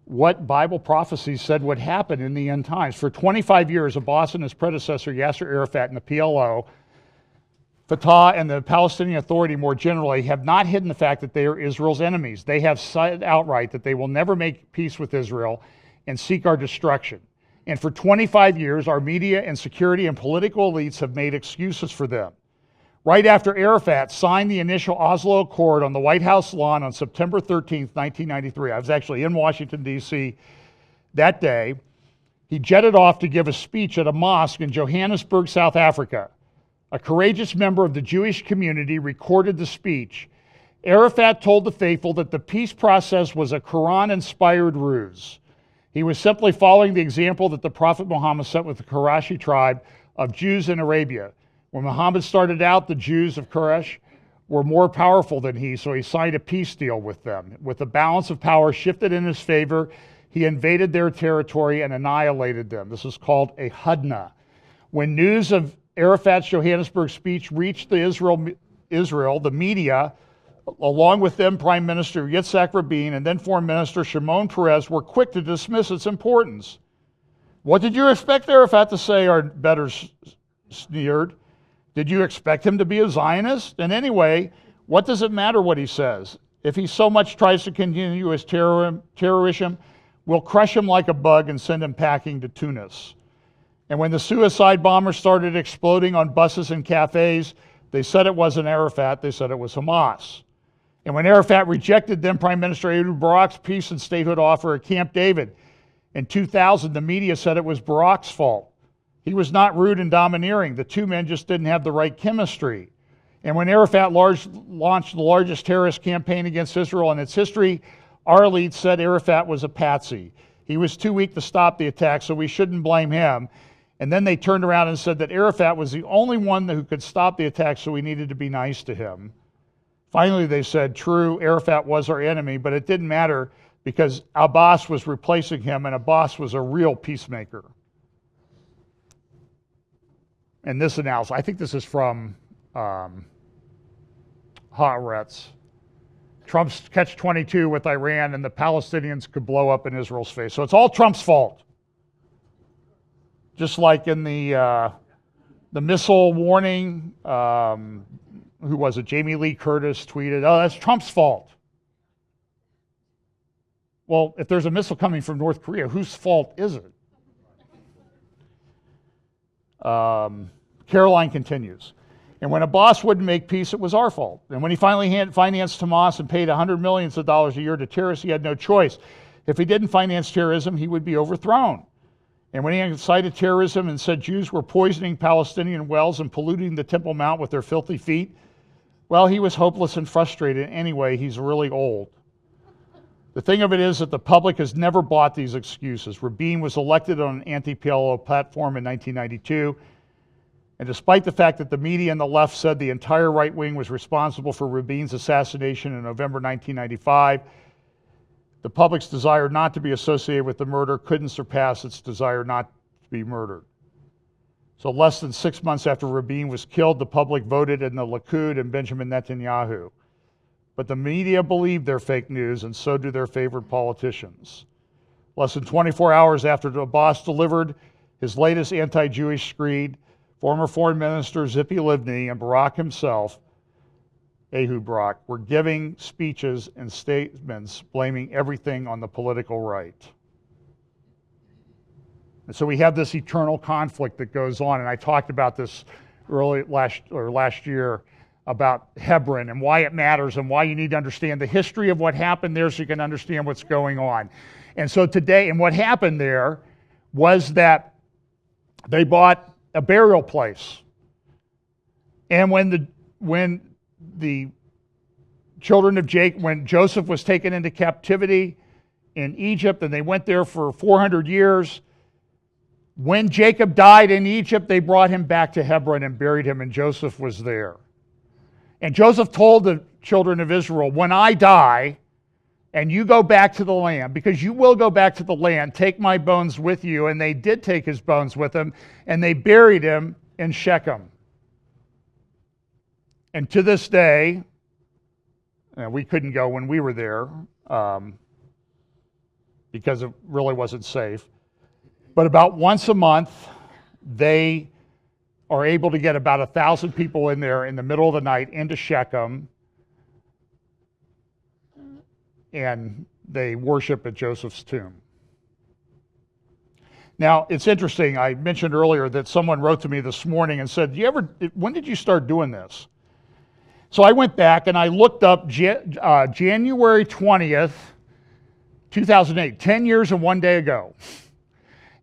what Bible prophecy said would happen in the end times. For 25 years, Abbas and his predecessor, Yasser Arafat, and the PLO Fatah and the Palestinian Authority more generally have not hidden the fact that they are Israel's enemies. They have said outright that they will never make peace with Israel and seek our destruction. And for 25 years, our media and security and political elites have made excuses for them. Right after Arafat signed the initial Oslo Accord on the White House lawn on September 13, 1993, I was actually in Washington, D.C. that day, he jetted off to give a speech at a mosque in Johannesburg, South Africa. A courageous member of the Jewish community recorded the speech. Arafat told the faithful that the peace process was a Quran-inspired ruse. He was simply following the example that the Prophet Muhammad set with the Qurayshi tribe of Jews in Arabia. When Muhammad started out, the Jews of Quraysh were more powerful than he, so he signed a peace deal with them. With the balance of power shifted in his favor, he invaded their territory and annihilated them. This is called a hudna. When news of Arafat's Johannesburg speech reached Israel, the media, along with then Prime Minister Yitzhak Rabin and then Foreign Minister Shimon Peres, were quick to dismiss its importance. What did you expect Arafat to say? Our betters sneered. Did you expect him to be a Zionist? And anyway, what does it matter what he says? If he so much tries to continue his terrorism, we'll crush him like a bug and send him packing to Tunis. And when the suicide bombers started exploding on buses and cafes, they said it wasn't Arafat, they said it was Hamas. And when Arafat rejected then Prime Minister Ehud Barak's peace and statehood offer at Camp David in 2000, the media said it was Barak's fault. He was not rude and domineering. The two men just didn't have the right chemistry. And when Arafat launched the largest terrorist campaign against Israel in its history, our elite said Arafat was a patsy. He was too weak to stop the attack, so we shouldn't blame him. And then they turned around and said that Arafat was the only one who could stop the attack, so we needed to be nice to him. Finally, they said, true, Arafat was our enemy, but it didn't matter because Abbas was replacing him, and Abbas was a real peacemaker. And this analysis, I think this is from Haaretz. Trump's catch-22 with Iran, and the Palestinians could blow up in Israel's face. So it's all Trump's fault. Just like in the missile warning, who was it? Jamie Lee Curtis tweeted, oh, that's Trump's fault. Well, if there's a missile coming from North Korea, whose fault is it? Caroline continues. And when Abbas wouldn't make peace, it was our fault. And when he finally financed Hamas and paid $100 million a year to terrorists, he had no choice. If he didn't finance terrorism, he would be overthrown. And when he incited terrorism and said Jews were poisoning Palestinian wells and polluting the Temple Mount with their filthy feet, well, he was hopeless and frustrated. Anyway, he's really old. The thing of it is that the public has never bought these excuses. Rabin was elected on an anti-PLO platform in 1992. And despite the fact that the media and the left said the entire right wing was responsible for Rabin's assassination in November 1995, the public's desire not to be associated with the murder couldn't surpass its desire not to be murdered. So less than 6 months after Rabin was killed, the public voted in the Likud and Benjamin Netanyahu. But the media believed their fake news, and so do their favorite politicians. Less than 24 hours after Abbas delivered his latest anti-Jewish screed, former Foreign Minister Tzipi Livni and Barak himself, Ehud Barak, were giving speeches and statements blaming everything on the political right. And so we have this eternal conflict that goes on, and I talked about this last year about Hebron and why it matters and why you need to understand the history of what happened there so you can understand what's going on. And so today, and what happened there was that they bought a burial place. And when the children of Jacob, when Joseph was taken into captivity in Egypt, and they went there for 400 years, when Jacob died in Egypt, they brought him back to Hebron and buried him, and Joseph was there. And Joseph told the children of Israel, when I die, and you go back to the land, because you will go back to the land, take my bones with you. And they did take his bones with them, and they buried him in Shechem. And to this day, we couldn't go when we were there because it really wasn't safe. But about once a month, they are able to get about 1,000 people in there in the middle of the night into Shechem, and they worship at Joseph's tomb. Now, it's interesting. I mentioned earlier that someone wrote to me this morning and said, when did you start doing this? So I went back and I looked up January 20th, 2008, 10 years and 1 day ago.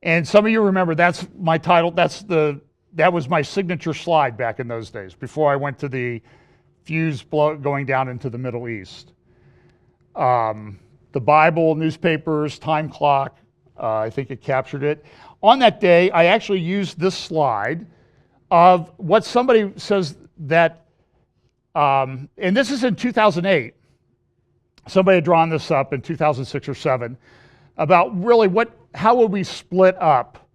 And some of you remember that's my title. That was my signature slide back in those days before I went to the fuse going down into the Middle East. The Bible, newspapers, time clock, I think it captured it. On that day, I actually used this slide of what somebody says that, and this is in 2008. Somebody had drawn this up in 2006 or 7 about really how would we split up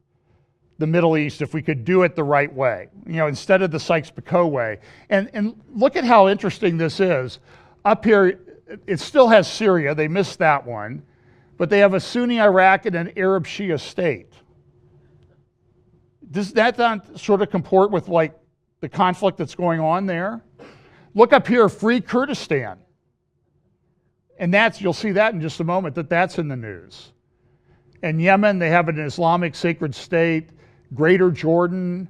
the Middle East if we could do it the right way, instead of the Sykes-Picot way. And look at how interesting this is. Up here, it still has Syria. They missed that one. But they have a Sunni Iraq and an Arab Shia state. Does that not sort of comport with the conflict that's going on there? Look up here, Free Kurdistan. And you'll see that in just a moment, that's in the news. In Yemen, they have an Islamic sacred state. Greater Jordan.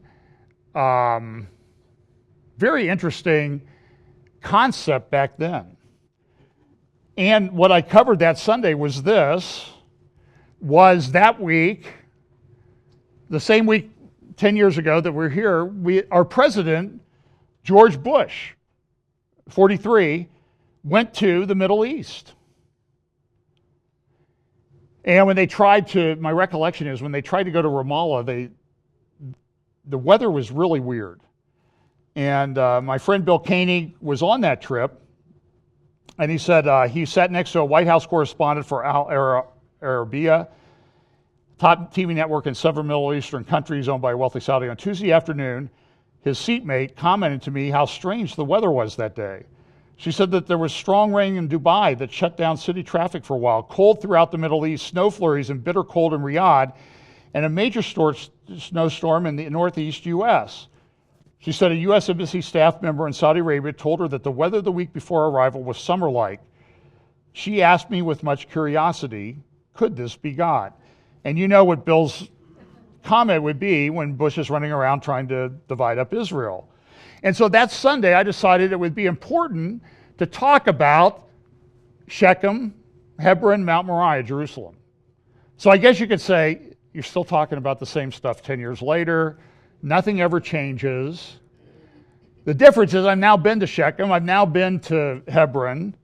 Very interesting concept back then. And what I covered that Sunday was that week, the same week 10 years ago that we're here, our president, George Bush, 43, went to the Middle East. And when they my recollection is when they tried to go to Ramallah, the weather was really weird. And my friend Bill Caney was on that trip, and he said he sat next to a White House correspondent for Al Arabiya, top TV network in several Middle Eastern countries owned by a wealthy Saudi. On Tuesday afternoon, his seatmate commented to me how strange the weather was that day. She said that there was strong rain in Dubai that shut down city traffic for a while, cold throughout the Middle East, snow flurries and bitter cold in Riyadh, and a major snowstorm in the northeast U.S. She said a U.S. Embassy staff member in Saudi Arabia told her that the weather the week before arrival was summer-like. She asked me with much curiosity, could this be God? And you know what Bill's comment would be when Bush is running around trying to divide up Israel. And so that Sunday, I decided it would be important to talk about Shechem, Hebron, Mount Moriah, Jerusalem. So I guess you could say, you're still talking about the same stuff 10 years later. Nothing ever changes. The difference is I've now been to Shechem. I've now been to Hebron.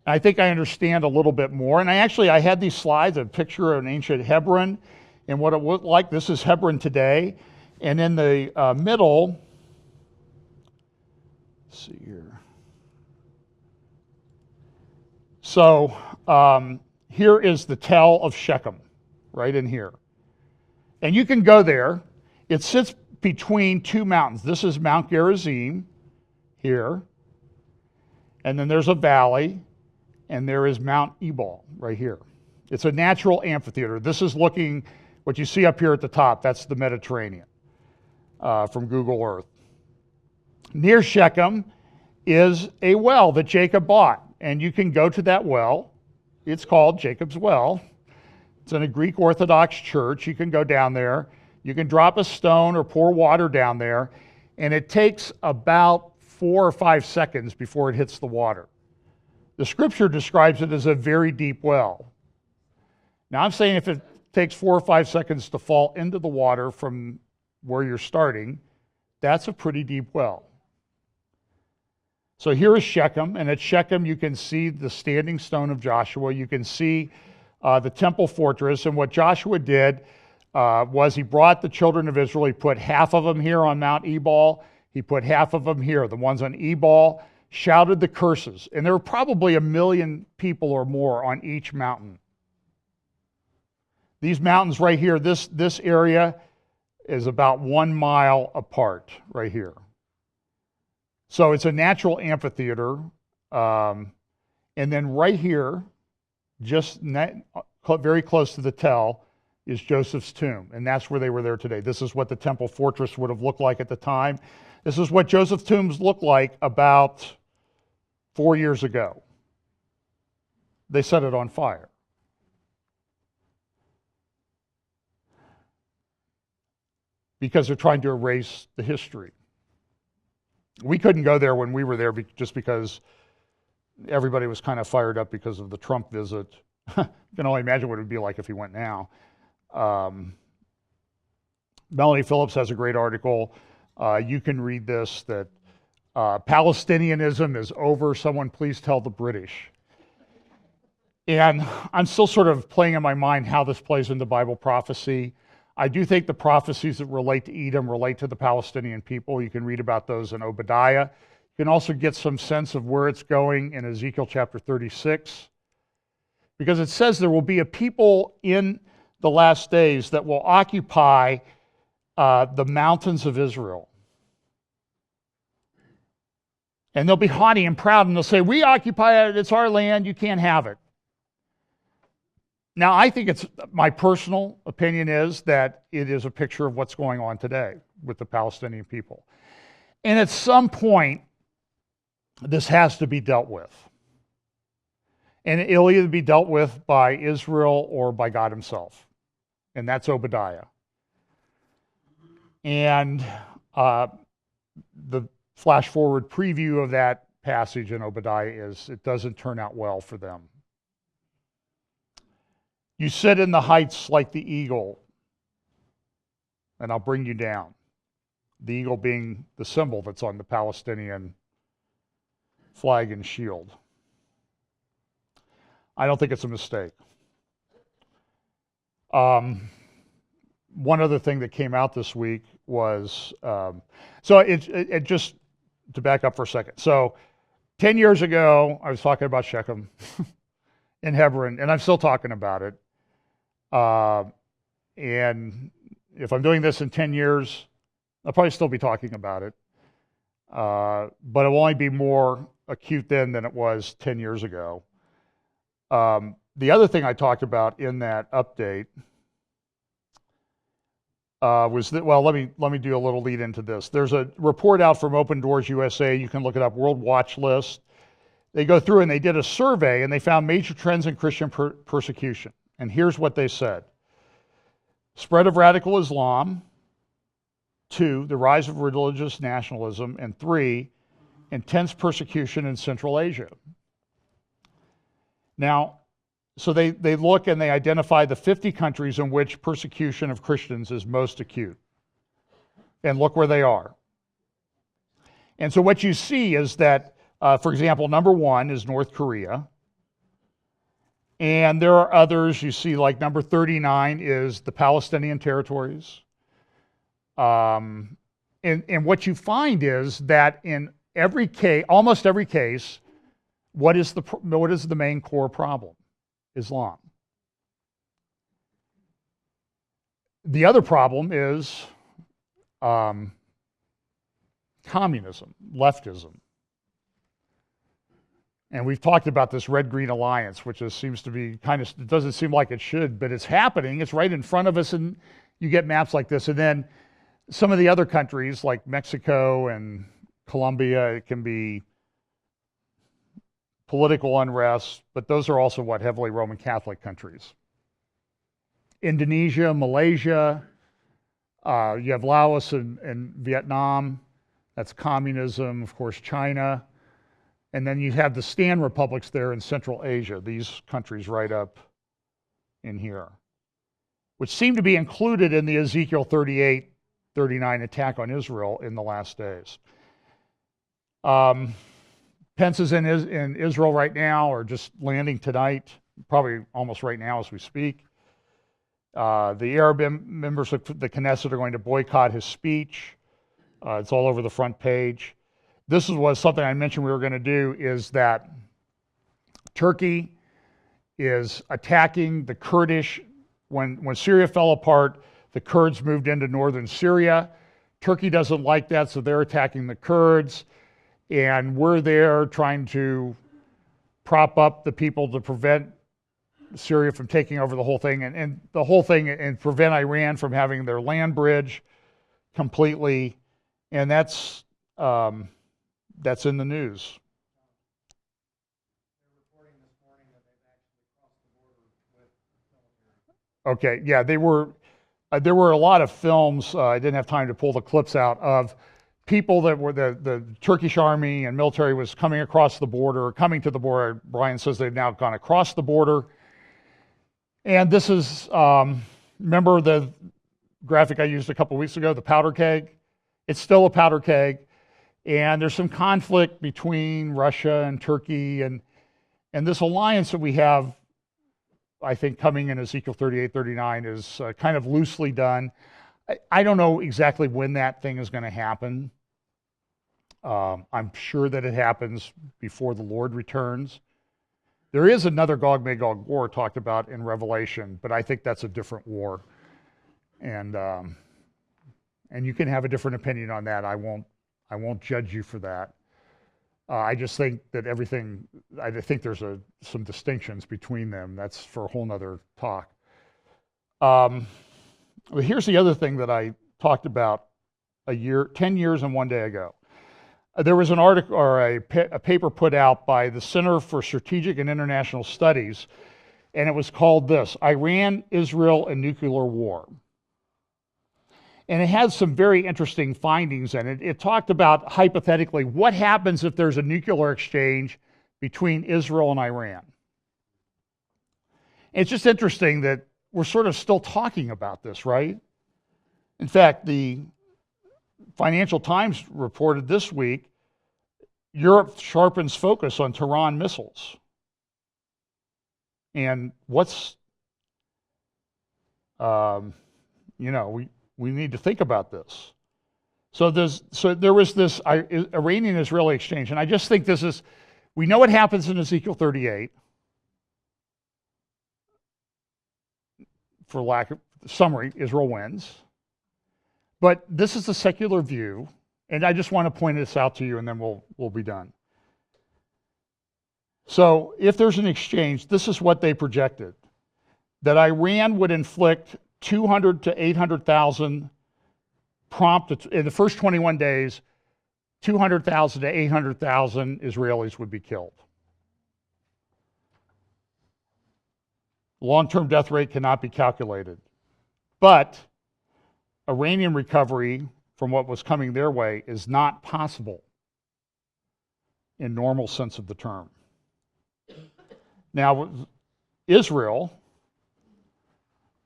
I think I understand a little bit more. And I had these slides, a picture of an ancient Hebron and what it looked like. This is Hebron today. And in the middle, let's see here. So here is the tell of Shechem, right in here. And you can go there. It sits between two mountains. This is Mount Gerizim here. And then there's a valley. And there is Mount Ebal right here. It's a natural amphitheater. This is looking, what you see up here at the top, that's the Mediterranean from Google Earth. Near Shechem is a well that Jacob bought. And you can go to that well. It's called Jacob's Well. It's in a Greek Orthodox church. You can go down there. You can drop a stone or pour water down there. And it takes about 4 or 5 seconds before it hits the water. The scripture describes it as a very deep well. Now I'm saying if it takes 4 or 5 seconds to fall into the water from where you're starting, that's a pretty deep well. So here is Shechem, and at Shechem you can see the standing stone of Joshua. You can see the temple fortress, and what Joshua did was he brought the children of Israel. He put half of them here on Mount Ebal. He put half of them here, the ones on Ebal, shouted the curses. And there were probably 1 million people or more on each mountain. These mountains right here, this area is about 1 mile apart right here. So it's a natural amphitheater. And then right here, very close to the tell, is Joseph's tomb, and that's where they were there today. This is what the temple fortress would have looked like at the time. This is what Joseph's tombs looked like about 4 years ago. They set it on fire. Because they're trying to erase the history. We couldn't go there when we were there just because everybody was kind of fired up because of the Trump visit. You can only imagine what it would be like if he went now. Melanie Phillips has a great article. You can read this, that Palestinianism is over. Someone please tell the British. And I'm still sort of playing in my mind how this plays into Bible prophecy. I do think the prophecies that relate to Edom relate to the Palestinian people. You can read about those in Obadiah. You can also get some sense of where it's going in Ezekiel chapter 36. Because it says there will be a people in the last days that will occupy the mountains of Israel. And they'll be haughty and proud, and they'll say, we occupy it, it's our land, you can't have it. Now, I think my personal opinion is that it is a picture of what's going on today with the Palestinian people. And at some point, this has to be dealt with. And it'll either be dealt with by Israel or by God himself. And that's Obadiah. And the flash forward preview of that passage in Obadiah is it doesn't turn out well for them. You sit in the heights like the eagle, and I'll bring you down. The eagle being the symbol that's on the Palestinian flag and shield. I don't think it's a mistake. One other thing that came out this week was, so it just, to back up for a second. So 10 years ago, I was talking about Shechem in Hebron, and I'm still talking about it. And if I'm doing this in 10 years, I'll probably still be talking about it. But it will only be more acute then than it was 10 years ago. The other thing I talked about in that update was that, well, let me do a little lead into this. There's a report out from Open Doors USA. You can look it up, World Watch List. They go through and they did a survey and they found major trends in Christian persecution. And here's what they said. Spread of radical Islam. 2, the rise of religious nationalism. And 3, intense persecution in Central Asia. Now, so they look and they identify the 50 countries in which persecution of Christians is most acute. And look where they are. And so what you see is that, for example, number 1 is North Korea. And there are others, you see, like number 39 is the Palestinian territories. And what you find is that in every case, almost every case, what is the main core problem? Islam. The other problem is communism, leftism. And we've talked about this red-green alliance, which seems to be it doesn't seem like it should, but it's happening. It's right in front of us, and you get maps like this. And then some of the other countries, like Mexico and Colombia, it can be political unrest, but those are also heavily Roman Catholic countries. Indonesia, Malaysia, you have Laos and Vietnam. That's communism, of course, China. And then you have the stand republics there in Central Asia, these countries right up in here, which seem to be included in the Ezekiel 38, 39 attack on Israel in the last days. Pence is in Israel right now, or just landing tonight, probably almost right now as we speak. The Arab members of the Knesset are going to boycott his speech. It's all over the front page. This was something I mentioned we were going to do, is that Turkey is attacking the Kurdish. When Syria fell apart, the Kurds moved into northern Syria. Turkey doesn't like that, so they're attacking the Kurds. And we're there trying to prop up the people to prevent Syria from taking over the whole thing, and the whole thing, and prevent Iran from having their land bridge completely, and that's in the news. Okay, yeah, they were. There were a lot of films. I didn't have time to pull the clips out of people that were the Turkish army and military was coming across the border, coming to the border. Brian says they've now gone across the border. And this is, remember the graphic I used a couple weeks ago, the powder keg? It's still a powder keg. And there's some conflict between Russia and Turkey. And this alliance that we have, I think, coming in Ezekiel 38, 39 is kind of loosely done. I don't know exactly when that thing is going to happen. I'm sure that it happens before the Lord returns. There is another Gog-Magog war talked about in Revelation, but I think that's a different war. And you can have a different opinion on that. I won't judge you for that. I just think that I think there's some distinctions between them. That's for a whole nother talk. Here's the other thing that I talked about 10 years and one day ago. There was an article or a paper put out by the Center for Strategic and International Studies, and it was called this, Iran, Israel, and Nuclear War. And it had some very interesting findings in it. It talked about, hypothetically, what happens if there's a nuclear exchange between Israel and Iran. And it's just interesting that we're sort of still talking about this, right? In fact, the Financial Times reported this week, Europe sharpens focus on Tehran missiles. And we need to think about this. So there was this Iranian-Israeli exchange, and I just think we know what happens in Ezekiel 38. For lack of summary, Israel wins. But this is the secular view, and I just want to point this out to you, and then we'll be done. So if there's an exchange, this is what they projected, that Iran would inflict 200 to 800,000 in the first 21 days, 200,000 to 800,000 Israelis would be killed. Long-term death rate cannot be calculated. But Iranian recovery from what was coming their way is not possible in normal sense of the term. Now, Israel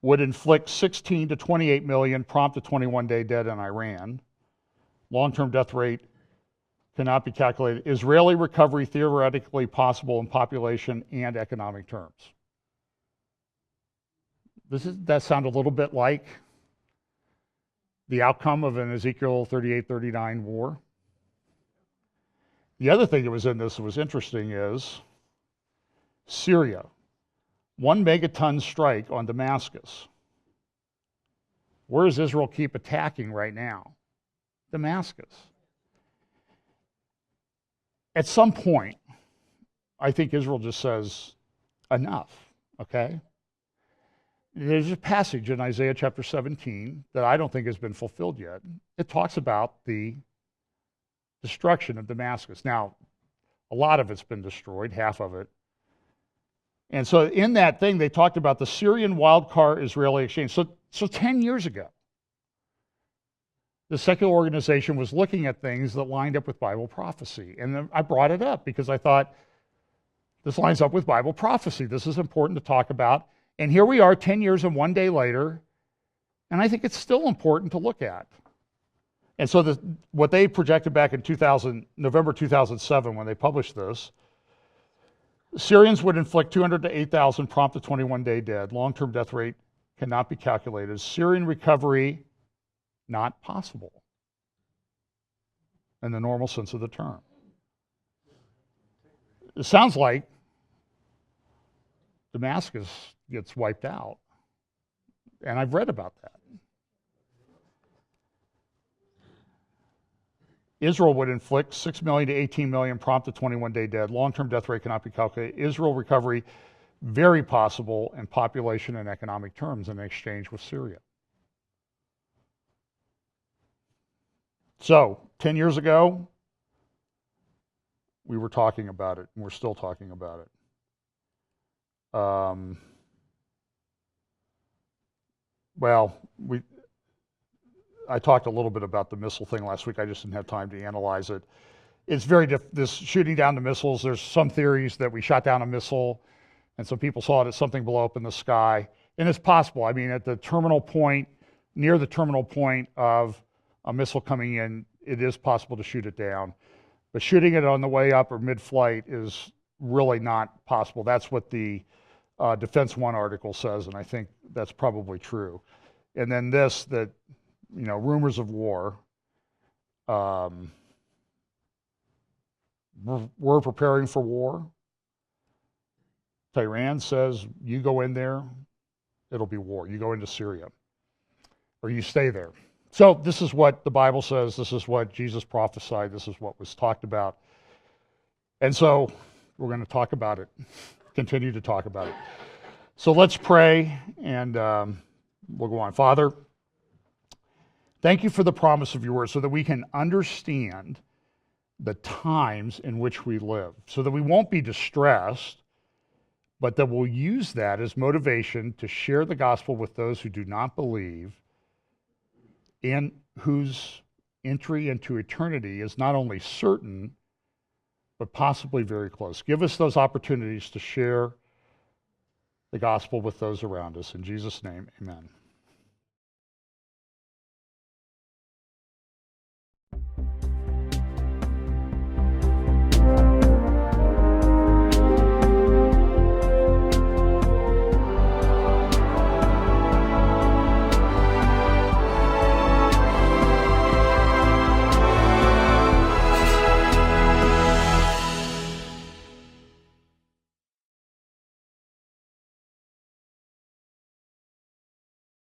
would inflict 16 to 28 million prompt to 21-day dead in Iran. Long-term death rate cannot be calculated. Israeli recovery theoretically possible in population and economic terms. That sound a little bit like the outcome of an Ezekiel 38-39 war. The other thing that was in this that was interesting is Syria. 1 megaton strike on Damascus. Where does Israel keep attacking right now? Damascus. At some point, I think Israel just says, enough, okay? There's a passage in Isaiah chapter 17 that I don't think has been fulfilled yet. It talks about the destruction of Damascus. Now, a lot of it's been destroyed, half of it. And so in that thing, they talked about the Syrian wildcard Israeli exchange. So 10 years ago, the secular organization was looking at things that lined up with Bible prophecy. And I brought it up because I thought, this lines up with Bible prophecy. This is important to talk about. And here we are 10 years and one day later, and I think it's still important to look at. And so what they projected back in November 2007 when they published this, Syrians would inflict 200 to 8,000 prompt to 21-day dead. Long-term death rate cannot be calculated. Syrian recovery, not possible in the normal sense of the term. It sounds like Damascus gets wiped out. And I've read about that. Israel would inflict 6 million to 18 million prompt to 21-day dead. Long-term death rate cannot be calculated. Israel recovery very possible in population and economic terms in exchange with Syria. So, 10 years ago, we were talking about it, and we're still talking about it. I talked a little bit about the missile thing last week. I just didn't have time to analyze it. It's this shooting down the missiles. There's some theories that we shot down a missile, and some people saw it as something blow up in the sky. And it's possible. I mean, at the terminal point, near the terminal point of a missile coming in, it is possible to shoot it down. But shooting it on the way up or mid-flight is really not possible. That's what the Defense One article says, and I think that's probably true. And then rumors of war. We're preparing for war. Iran says, you go in there, it'll be war. You go into Syria, or you stay there. So this is what the Bible says. This is what Jesus prophesied. This is what was talked about. And so we're going to talk about it, continue to talk about it. So let's pray, and we'll go on. Father, thank you for the promise of your word so that we can understand the times in which we live, so that we won't be distressed, but that we'll use that as motivation to share the gospel with those who do not believe and whose entry into eternity is not only certain, but possibly very close. Give us those opportunities to share the gospel with those around us. In Jesus' name, amen.